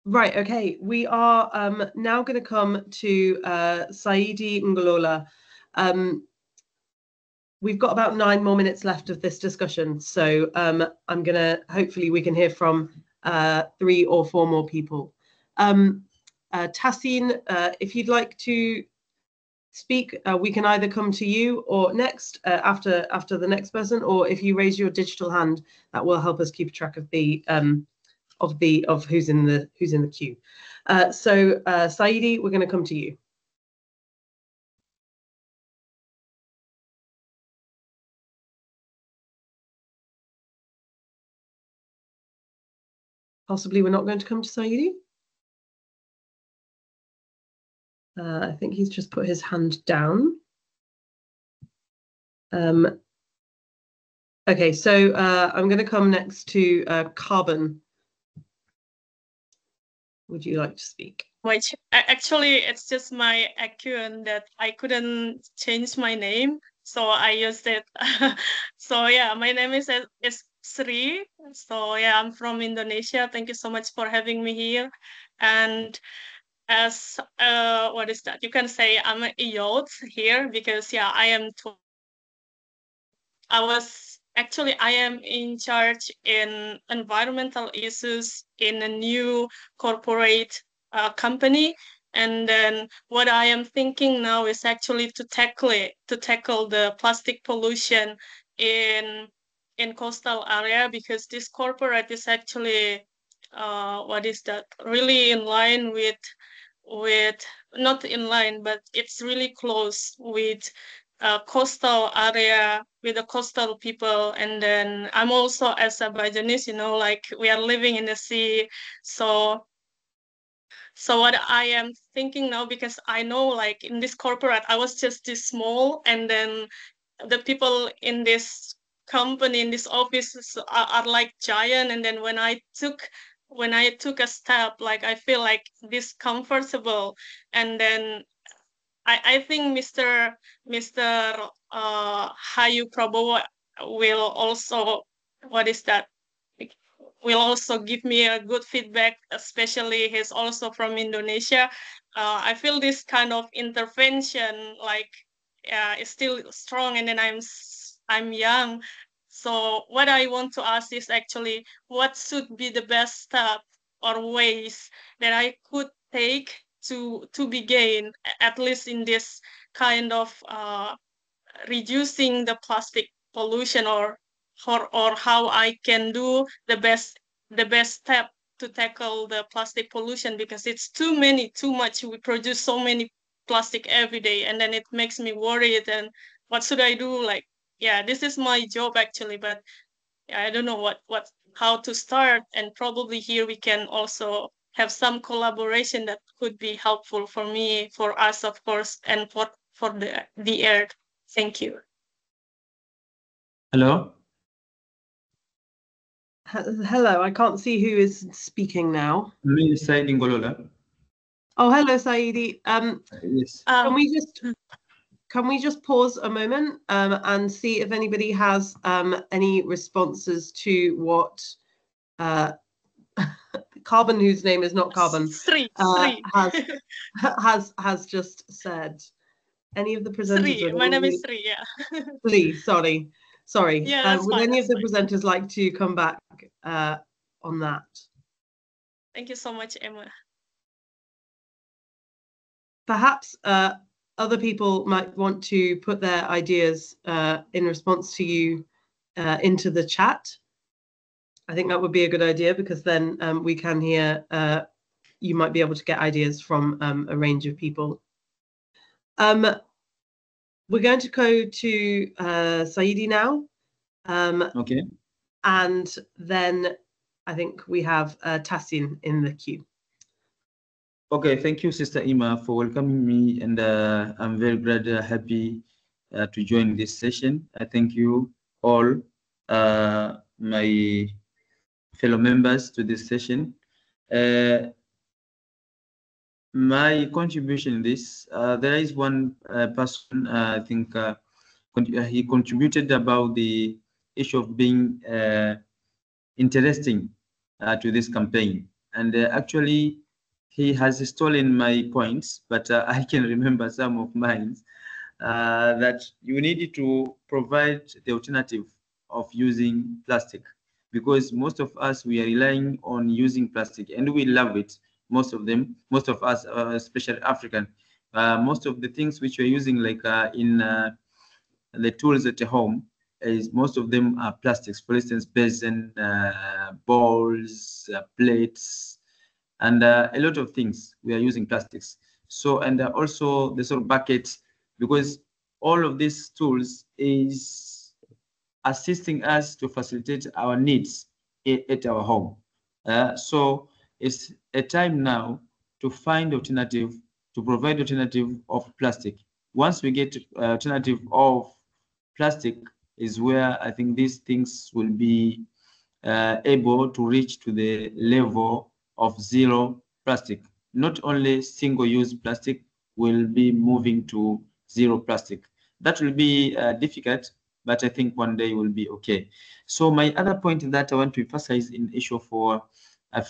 Right, okay, we are now going to come to Saidi Ngolola. We've got about 9 more minutes left of this discussion, so I'm going to, hopefully we can hear from 3 or 4 more people. Tassin, if you'd like to speak, we can either come to you or next after the next person, or if you raise your digital hand, that will help us keep track of the of who's in the queue. So Saidi, we're going to come to you. Possibly we're not going to come to Saidi. I think he's just put his hand down. Okay, so I'm going to come next to Carbon. Would you like to speak? Which actually, it's just my account that I couldn't change my name, so I used it. So yeah, my name is Sri. So yeah, I'm from Indonesia. Thank you so much for having me here. And as what is that? You can say I'm a youth here because yeah, I am. I am in charge in environmental issues in a new corporate company. And then what I am thinking now is actually to tackle the plastic pollution in coastal area, because this corporate is actually what is that, really in line with not in line, but it's really close with coastal area, with the coastal people. And then I'm also Azerbaijanis, you know, like we are living in the sea. So what I am thinking now, because I know like in this corporate, I was just this small, and then the people in this company, in this office are like giant. And then when I took a step, like I feel like discomfortable. And then I think Mr. Hayu Prabowo will also, what is that? Will also give me a good feedback, especially he's also from Indonesia. I feel this kind of intervention like is still strong, and then I'm young. So what I want to ask is actually what should be the best step or ways that I could take to begin, at least in this kind of reducing the plastic pollution, or how I can do the best step to tackle the plastic pollution, because it's too much. We produce so many plastic every day, and then it makes me worried. And what should I do? Like, yeah, this is my job actually, but I don't know how to start. And probably here we can also have some collaboration that could be helpful for me, for us, of course, and for the earth. Thank you. Hello. Hello, I can't see who is speaking now. Me is Saidi Ngolola. Oh, hello, Saidi. Yes. Can we just pause a moment and see if anybody has any responses to what Carbon, whose name is not Carbon, has just said. Any of the presenters? Sri. My name is Sri. Yeah. Please, sorry. Yeah, would any of the presenters like to come back on that? Thank you so much, Emma. Perhaps other people might want to put their ideas in response to you into the chat. I think that would be a good idea, because then we can hear, you might be able to get ideas from a range of people. We're going to go to Saidi now. Okay. And then I think we have Tassin in the queue. Okay, thank you, Sister Ima, for welcoming me, and I'm very glad, happy to join this session. I thank you all, my fellow members to this session. My contribution in this, there is one person, I think he contributed about the issue of being interesting to this campaign. And actually, he has stolen my points, but I can remember some of mine, that you need to provide the alternative of using plastic, because most of us, we are relying on using plastic and we love it. Most of us, especially African, most of the things which we're using, like in the tools at home, is most of them are plastics. For instance, basin, bowls, plates, and a lot of things we are using plastics. So, and also the sort of buckets, because all of these tools is assisting us to facilitate our needs at our home. So it's a time now to find alternative, to provide alternative of plastic. Once we get alternative of plastic, is where I think these things will be able to reach to the level of zero plastic. Not only single-use plastic will be moving to zero plastic. That will be difficult, but I think one day will be okay. So my other point that I want to emphasize in issue for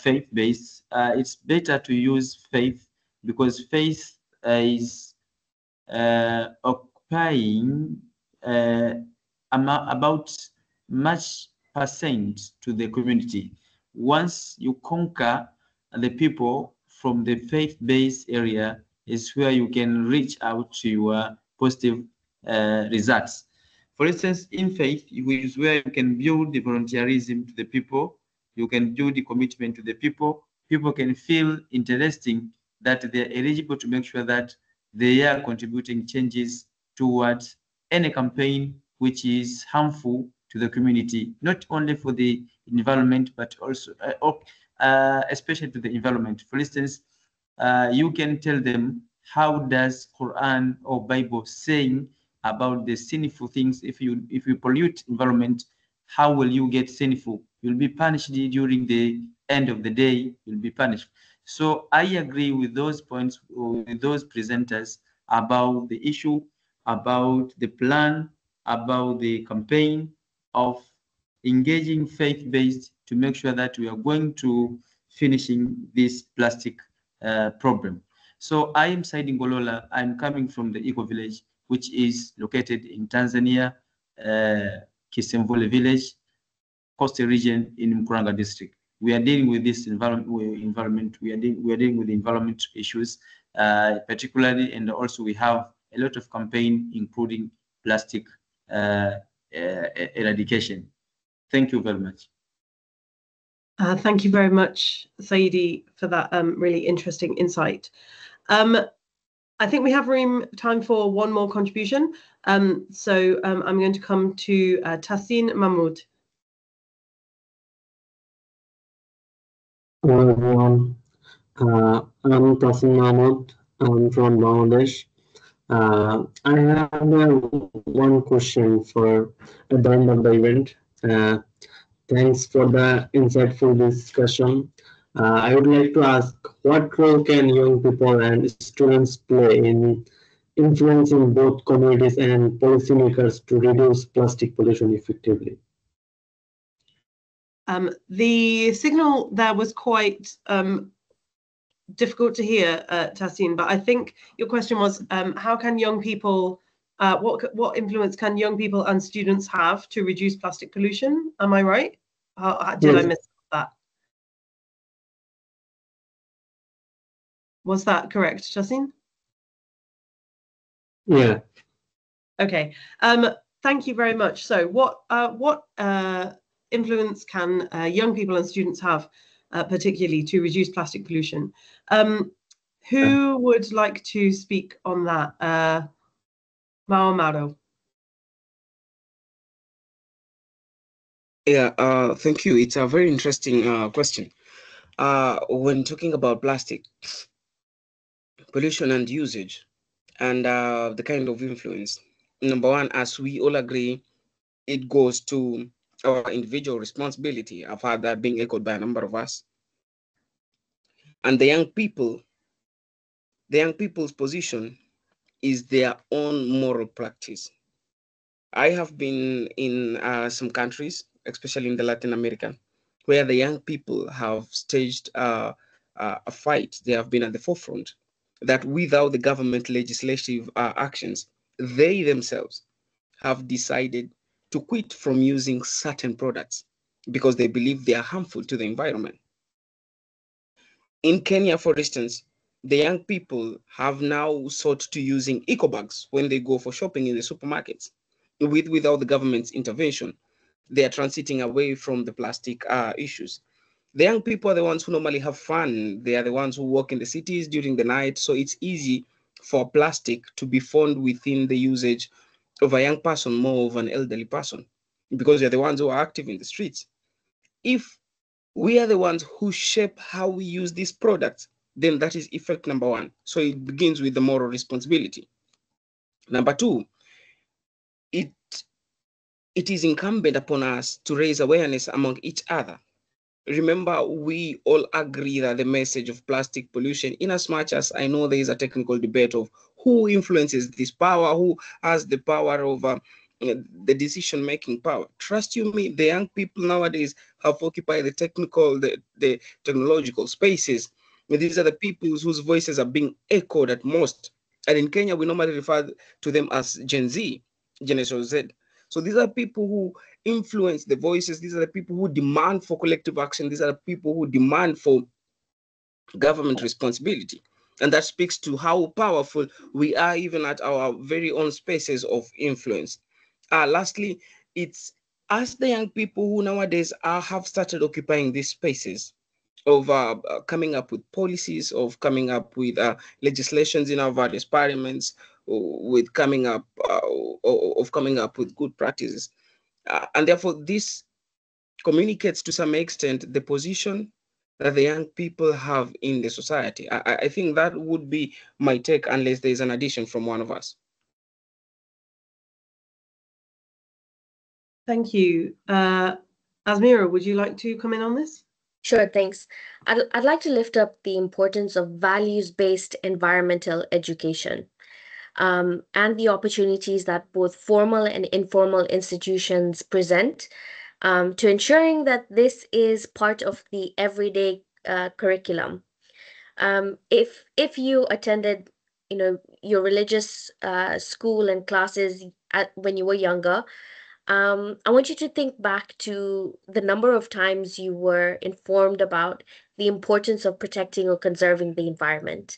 faith-based, it's better to use faith, because faith is occupying about much percent to the community. Once you conquer the people from the faith-based area, is where you can reach out to your positive results. For instance, in faith, is where you can build the volunteerism to the people, you can build the commitment to the people. People can feel interesting, that they're eligible to make sure that they are contributing changes towards any campaign which is harmful to the community, not only for the environment, but also, especially to the environment. For instance, you can tell them, how does Quran or Bible saying about the sinful things? If you pollute environment, how will you get sinful? You'll be punished during the end of the day. You'll be punished. So I agree with those points, with those presenters, about the issue, about the plan, about the campaign of engaging faith-based to make sure that we are going to finishing this plastic problem. So I am Said Ngolola. I'm coming from the Eco Village, which is located in Tanzania, Kisemvule Village, coastal region in Mkuranga district. We are dealing with this environment. We are dealing with the environment issues, particularly, and also we have a lot of campaign, including plastic eradication. Thank you very much. Thank you very much, Saidi, for that really interesting insight. I think we have time for one more contribution. So I'm going to come to Tahsin Mahmood. Hello everyone, I'm Tahsin Mahmood. I'm from Bangladesh. I have one question for at the end of the event. Thanks for the insightful discussion. I would like to ask, what role can young people and students play in influencing both communities and policymakers to reduce plastic pollution effectively? The signal there was quite difficult to hear, Tahsin, but I think your question was, how can young people, what influence can young people and students have to reduce plastic pollution? Am I right? Did I miss that? Was that correct, Tahsin? Yeah. Okay. Thank you very much. So what influence can young people and students have, particularly to reduce plastic pollution? Who would like to speak on that? Maro. Yeah, thank you. It's a very interesting question. When talking about plastic, pollution and usage, and the kind of influence. Number one, as we all agree, it goes to our individual responsibility. I've had that being echoed by a number of us. And the young people's position is their own moral practice. I have been in some countries, especially in the Latin America, where the young people have staged a fight. They have been at the forefront that without the government legislative actions, they themselves have decided to quit from using certain products because they believe they are harmful to the environment. In Kenya, for instance, the young people have now sought to using eco bags when they go for shopping in the supermarkets. Without the government's intervention, they are transiting away from the plastic issues. The young people are the ones who normally have fun. They are the ones who walk in the cities during the night. So it's easy for plastic to be found within the usage of a young person more of an elderly person, because they're the ones who are active in the streets. If we are the ones who shape how we use these products, then that is effect number one. So it begins with the moral responsibility. Number two, it is incumbent upon us to raise awareness among each other. Remember, we all agree that the message of plastic pollution, in as much as I know there is a technical debate of who influences this power, who has the power over the decision-making power. Trust you me, the young people nowadays have occupied the technological spaces. These are the people whose voices are being echoed at most. And in Kenya, we normally refer to them as Gen Z, Generation Z. So these are people who influence the voices. These are the people who demand for collective action. These are the people who demand for government responsibility. And that speaks to how powerful we are even at our very own spaces of influence. Lastly, it's us, the young people who nowadays have started occupying these spaces of coming up with policies, of coming up with legislations in our various parliaments, with coming up with good practices. And therefore, this communicates to some extent the position that the young people have in the society. I think that would be my take, unless there's an addition from one of us. Thank you. Azmira, would you like to come in on this? Sure, thanks. I'd like to lift up the importance of values-based environmental education, and the opportunities that both formal and informal institutions present to ensuring that this is part of the everyday curriculum. If you attended, your religious school and classes when you were younger, I want you to think back to the number of times you were informed about the importance of protecting or conserving the environment.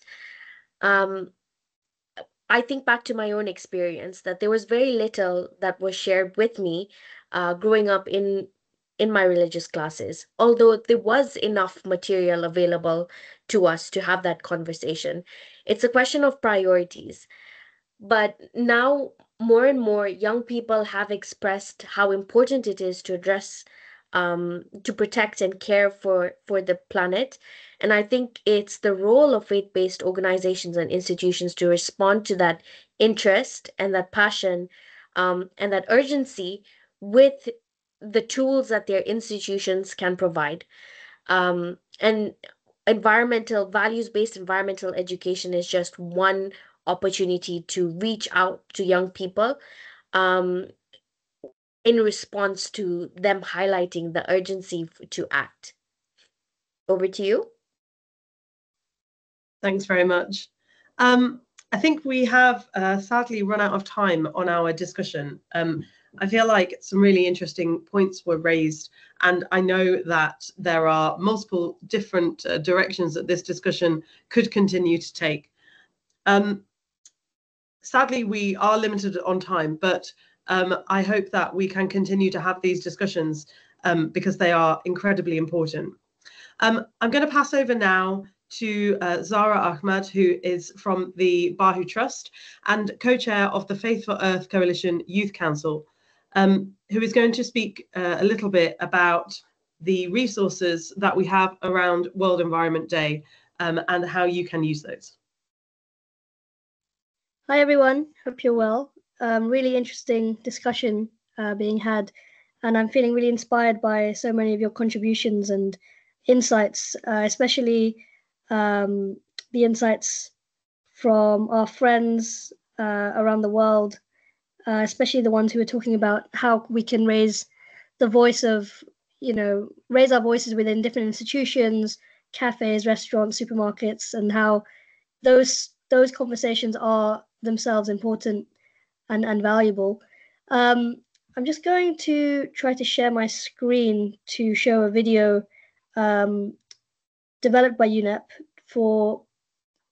I think back to my own experience that there was very little that was shared with me growing up in my religious classes, although there was enough material available to us to have that conversation. It's a question of priorities. But now, more and more young people have expressed how important it is to address, to protect and care for the planet. And I think it's the role of faith-based organizations and institutions to respond to that interest and that passion, and that urgency with the tools that their institutions can provide. And values-based environmental education is just one opportunity to reach out to young people in response to them highlighting the urgency to act. Over to you. Thanks very much. I think we have sadly run out of time on our discussion. I feel like some really interesting points were raised, and I know that there are multiple different directions that this discussion could continue to take. Sadly, we are limited on time, but I hope that we can continue to have these discussions because they are incredibly important. I'm going to pass over now to Zara Ahmad, who is from the Bahu Trust and co-chair of the Faith for Earth Coalition Youth Council, who is going to speak a little bit about the resources that we have around World Environment Day and how you can use those. Hi, everyone. Hope you're well. Really interesting discussion being had, and I'm feeling really inspired by so many of your contributions and insights, especially the insights from our friends around the world, especially the ones who are talking about how we can raise the voice of, raise our voices within different institutions, cafes, restaurants, supermarkets, and how those conversations are themselves important and valuable. I'm just going to try to share my screen to show a video developed by UNEP for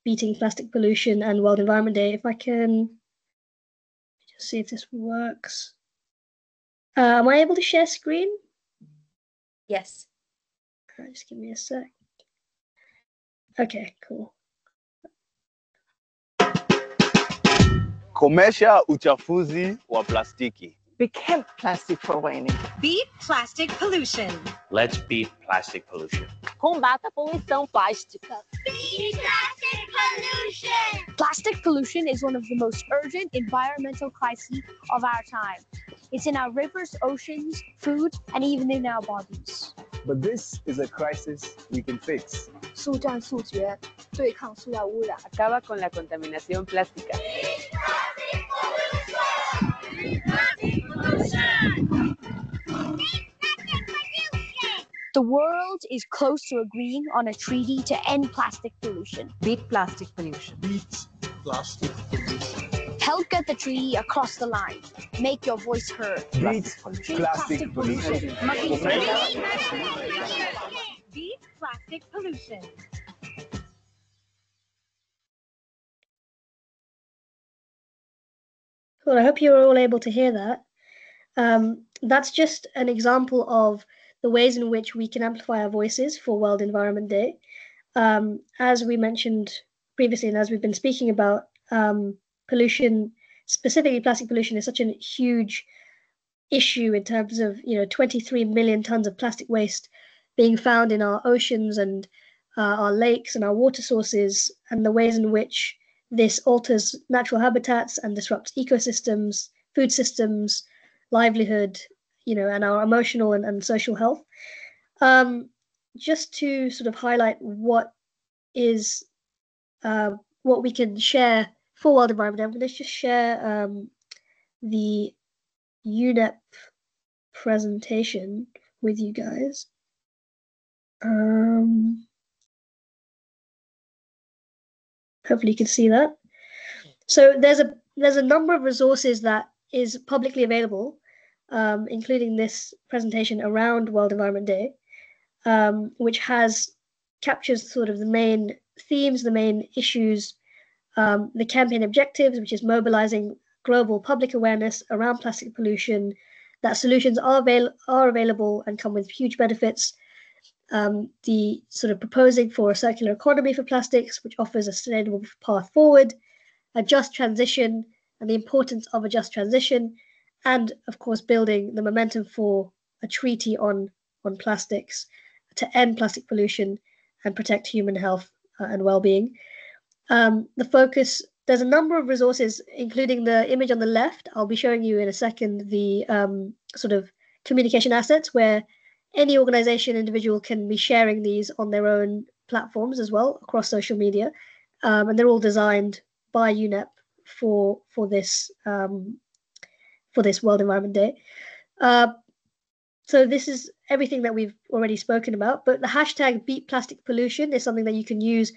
beating plastic pollution and World Environment Day. If I can just see if this works. Am I able to share screen? Yes. Just give me a sec. Okay, cool. Komesha uchafuzi wa plastiki. We kept plastic for waning. Beat plastic pollution. Let's beat plastic pollution. Combata a poluição plástica. Beat plastic pollution. Plastic pollution is one of the most urgent environmental crises of our time. It's in our rivers, oceans, food, and even in our bodies. But this is a crisis we can fix. 速战速决，对抗塑料污染。Acaba con la contaminación plástica. The world is close to agreeing on a treaty to end plastic pollution. Beat plastic pollution. Beat plastic pollution. Help get the treaty across the line. Make your voice heard. Beat plastic pollution. Beat plastic pollution. Cool. I hope you're all able to hear that. That's just an example of the ways in which we can amplify our voices for World Environment Day. As we mentioned previously, and as we've been speaking about, pollution, specifically plastic pollution, is such a huge issue in terms of 23 million tons of plastic waste being found in our oceans and our lakes and our water sources, and the ways in which this alters natural habitats and disrupts ecosystems, food systems, livelihood, and our emotional and social health. Just to sort of highlight what we can share for World Environment Day, I'm going to just share the UNEP presentation with you guys. Hopefully you can see that. So there's a number of resources that is publicly available, including this presentation around World Environment Day, which captures sort of the main themes, the main issues, the campaign objectives, which is mobilizing global public awareness around plastic pollution, that solutions are available and come with huge benefits, the sort of proposing for a circular economy for plastics, which offers a sustainable path forward, a just transition and the importance of a just transition, and of course building the momentum for a treaty on plastics to end plastic pollution and protect human health and well-being. The focus, there's a number of resources, including the image on the left. I'll be showing you in a second the sort of communication assets where any organization, individual can be sharing these on their own platforms as well across social media, and they're all designed by UNEP for this World Environment Day. So this is everything that we've already spoken about, but the hashtag Beat Plastic Pollution is something that you can use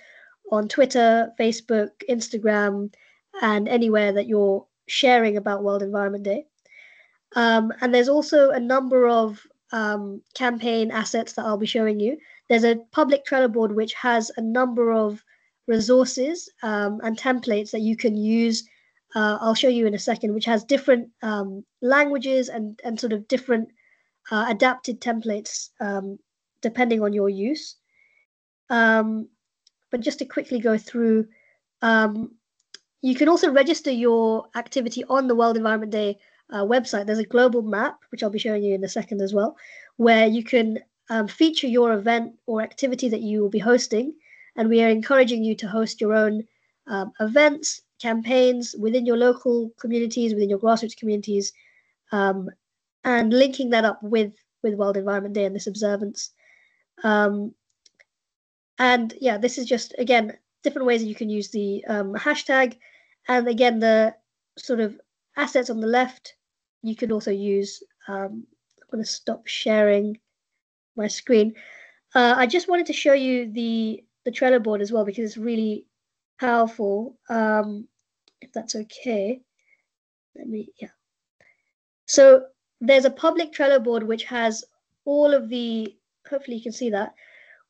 on Twitter, Facebook, Instagram, and anywhere that you're sharing about World Environment Day. And there's also a number of campaign assets that I'll be showing you. There's a public Trello board which has a number of resources and templates that you can use. I'll show you in a second, which has different languages and sort of different adapted templates depending on your use. But just to quickly go through, you can also register your activity on the World Environment Day website. There's a global map, which I'll be showing you in a second as well, where you can feature your event or activity that you will be hosting. And we are encouraging you to host your own events campaigns within your local communities, within your grassroots communities, and linking that up with World Environment Day and this observance. And yeah, this is just, again, different ways that you can use the hashtag. And again, the sort of assets on the left, you could also use. I'm going to stop sharing my screen. I just wanted to show you the Trello board as well, because it's really powerful. If that's okay. Yeah. So there's a public Trello board which has all of the, hopefully you can see that,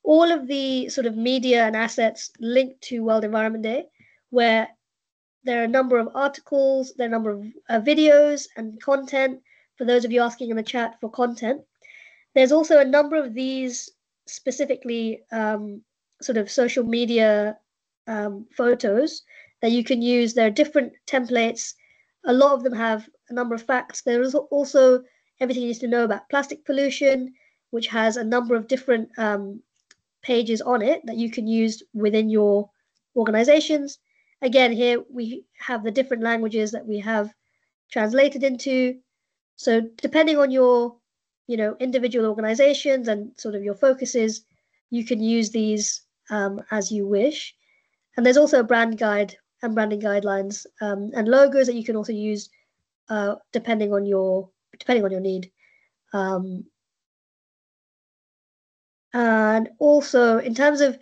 all of the sort of media and assets linked to World Environment Day, where there are a number of articles, there are a number of videos and content, for those of you asking in the chat for content. There's also a number of these specifically sort of social media photos that you can use. There are different templates. A lot of them have a number of facts. There is also everything you need to know about plastic pollution, which has a number of different pages on it that you can use within your organizations. Again, here we have the different languages that we have translated into. So depending on your, individual organizations and sort of your focuses, you can use these as you wish. And there's also a brand guide and branding guidelines and logos that you can also use depending on your need. And also in terms of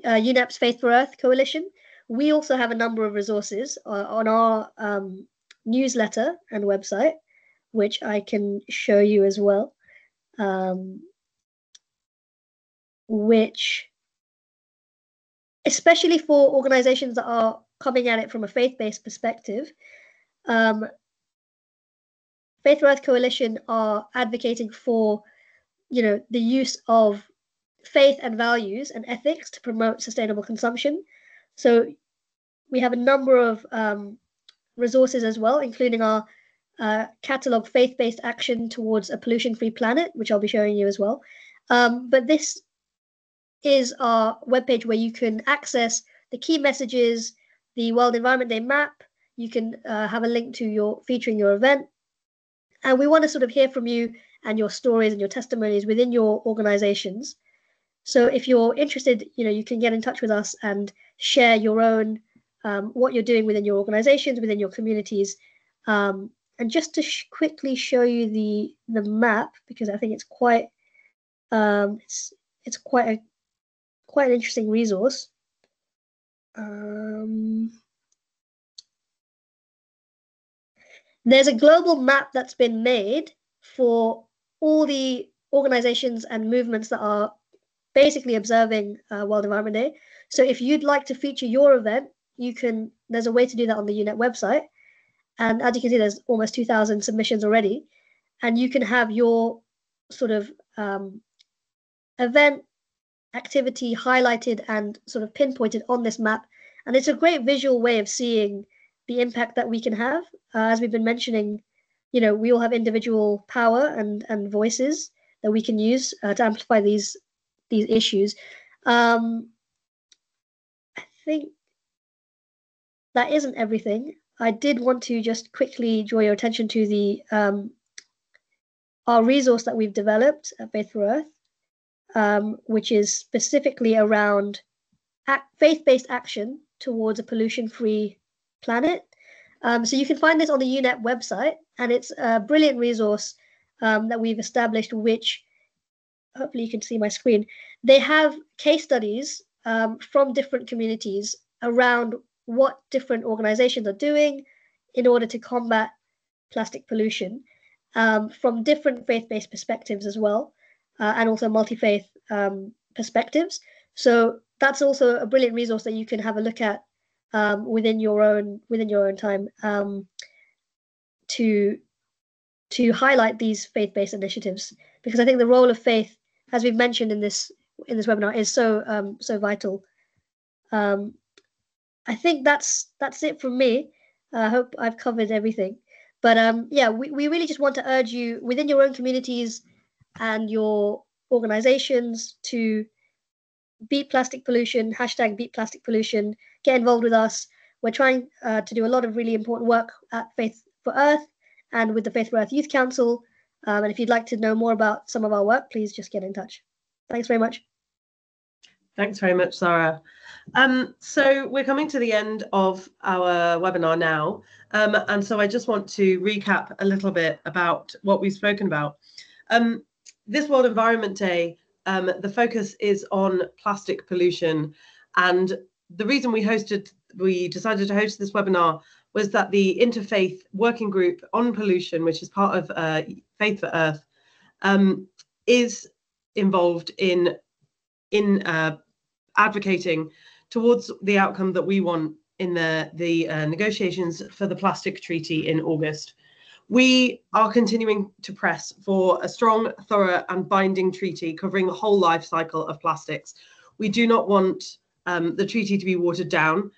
UNEP's Faith for Earth Coalition, we also have a number of resources on our newsletter and website, which I can show you as well, which, especially for organizations that are coming at it from a faith-based perspective, Faith for Earth Coalition are advocating for, the use of faith and values and ethics to promote sustainable consumption. So we have a number of resources as well, including our catalog Faith-Based Action Towards a Pollution-Free Planet, which I'll be showing you as well. But this is our webpage where you can access the key messages, the World Environment Day map. You can have a link to featuring your event. And we want to sort of hear from you and your stories and your testimonies within your organizations. So if you're interested, you can get in touch with us and share your own, what you're doing within your organizations, within your communities. And just to quickly show you the map, because I think it's quite, it's quite an interesting resource. There's a global map that's been made for all the organizations and movements that are basically observing World Environment Day. So if you'd like to feature your event, there's a way to do that on the UNEP website. And as you can see, there's almost 2,000 submissions already. And you can have your sort of event activity highlighted and sort of pinpointed on this map. And it's a great visual way of seeing the impact that we can have. As we've been mentioning, we all have individual power and voices that we can use to amplify these issues. I think that isn't everything. I did want to just quickly draw your attention to our resource that we've developed at Faith for Earth, which is specifically around faith-based action towards a pollution-free planet. So you can find this on the UNEP website, and it's a brilliant resource that we've established, which hopefully you can see my screen. They have case studies from different communities around what different organizations are doing in order to combat plastic pollution from different faith-based perspectives as well, and also multi-faith perspectives. So that's also a brilliant resource that you can have a look at within your own time to highlight these faith-based initiatives, because I think the role of faith, as we've mentioned in this webinar, is so vital. I think that's it from me. I hope I've covered everything. But yeah, we really just want to urge you within your own communities and your organizations to beat plastic pollution, hashtag beat plastic pollution, get involved with us. We're trying to do a lot of really important work at Faith for Earth and with the Faith for Earth Youth Council. And if you'd like to know more about some of our work, please just get in touch. Thanks very much. Thanks very much, Zara. So we're coming to the end of our webinar now. And so I just want to recap a little bit about what we've spoken about. This World Environment Day, the focus is on plastic pollution. And the reason we decided to host this webinar was that the Interfaith Working Group on Pollution, which is part of Faith for Earth, is involved in advocating towards the outcome that we want in the negotiations for the plastic treaty in August. We are continuing to press for a strong, thorough and binding treaty covering the whole life cycle of plastics. We do not want the treaty to be watered down,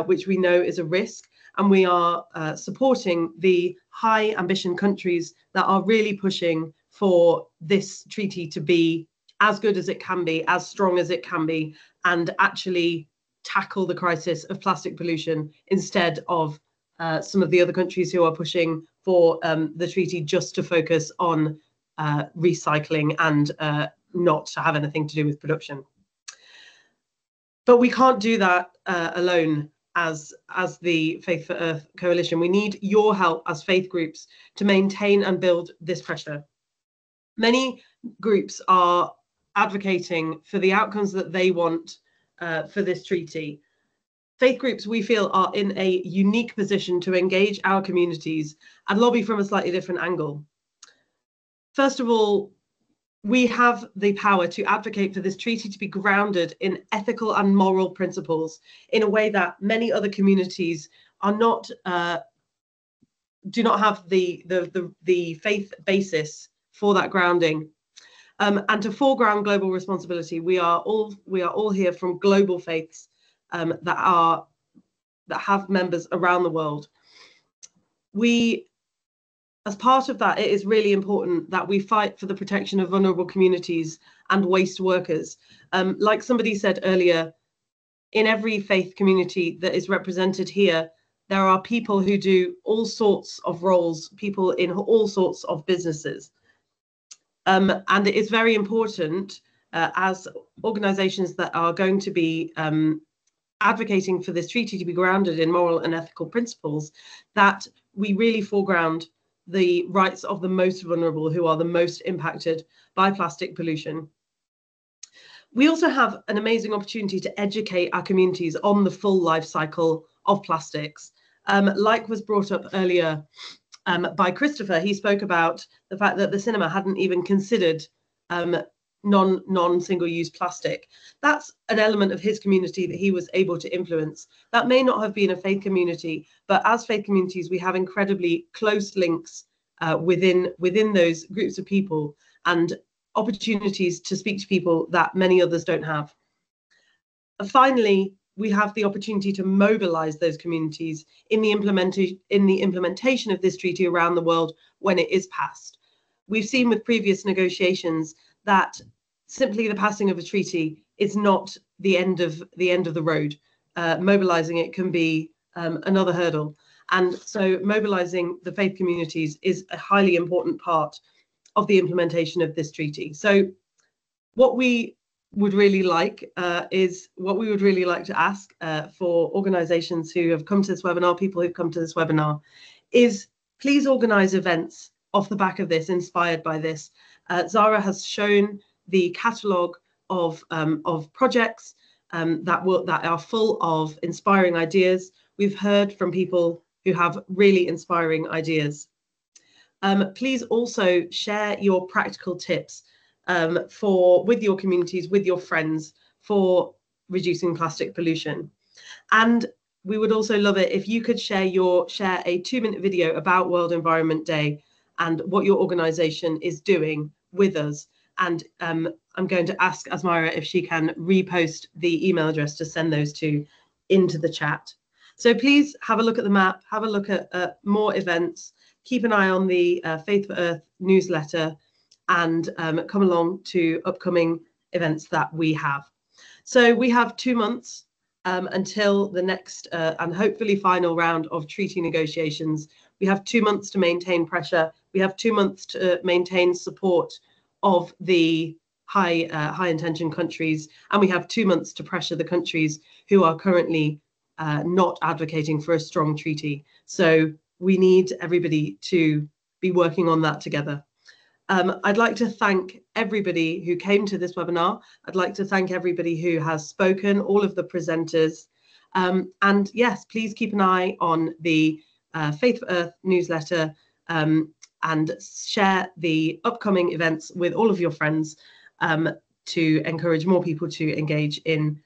which we know is a risk, and we are supporting the high ambition countries that are really pushing for this treaty to be as good as it can be, as strong as it can be, and actually tackle the crisis of plastic pollution instead of some of the other countries who are pushing for the treaty just to focus on recycling and not to have anything to do with production. But we can't do that alone as the Faith for Earth Coalition. We need your help as faith groups to maintain and build this pressure. Many groups are advocating for the outcomes that they want for this treaty. Faith groups, we feel, are in a unique position to engage our communities and lobby from a slightly different angle. First of all, we have the power to advocate for this treaty to be grounded in ethical and moral principles in a way that many other communities are not, do not have the faith basis for that grounding. And to foreground global responsibility, we are all here from global faiths that have members around the world. As part of that, it is really important that we fight for the protection of vulnerable communities and waste workers. Like somebody said earlier, in every faith community that is represented here, there are people who do all sorts of roles, people in all sorts of businesses. And it is very important as organizations that are going to be advocating for this treaty to be grounded in moral and ethical principles, that we really foreground the rights of the most vulnerable who are the most impacted by plastic pollution. We also have an amazing opportunity to educate our communities on the full life cycle of plastics. Like was brought up earlier by Christopher, he spoke about the fact that the cinema hadn't even considered non-single-use plastic. That's an element of his community that he was able to influence. That may not have been a faith community, but as faith communities, we have incredibly close links within those groups of people and opportunities to speak to people that many others don't have. And finally, we have the opportunity to mobilize those communities in the implementation of this treaty around the world when it is passed. We've seen with previous negotiations that simply the passing of a treaty is not the end of the road. Mobilizing it can be another hurdle. And so mobilizing the faith communities is a highly important part of the implementation of this treaty. So what we would really like to ask for organizations who have come to this webinar, people who've come to this webinar, is please organize events off the back of this, inspired by this. Zara has shown the catalogue of projects that are full of inspiring ideas. We've heard from people who have really inspiring ideas. Please also share your practical tips with your communities, with your friends, for reducing plastic pollution. And we would also love it if you could share a 2-minute video about World Environment Day and what your organization is doing with us. And I'm going to ask Asmara if she can repost the email address to send those to into the chat. So please have a look at the map, have a look at more events, keep an eye on the Faith for Earth newsletter, and come along to upcoming events that we have. So we have 2 months until the next and hopefully final round of treaty negotiations. We have 2 months to maintain pressure. We have 2 months to maintain support of the high intention countries, and we have 2 months to pressure the countries who are currently not advocating for a strong treaty. So we need everybody to be working on that together. I'd like to thank everybody who came to this webinar. I'd like to thank everybody who has spoken, all of the presenters. And yes, please keep an eye on the Faith for Earth newsletter and share the upcoming events with all of your friends to encourage more people to engage in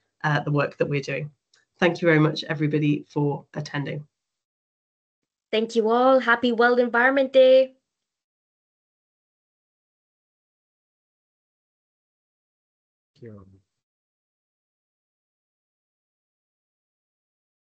the work that we're doing. Thank you very much, everybody, for attending. Thank you all. Happy World Environment Day. Thank you.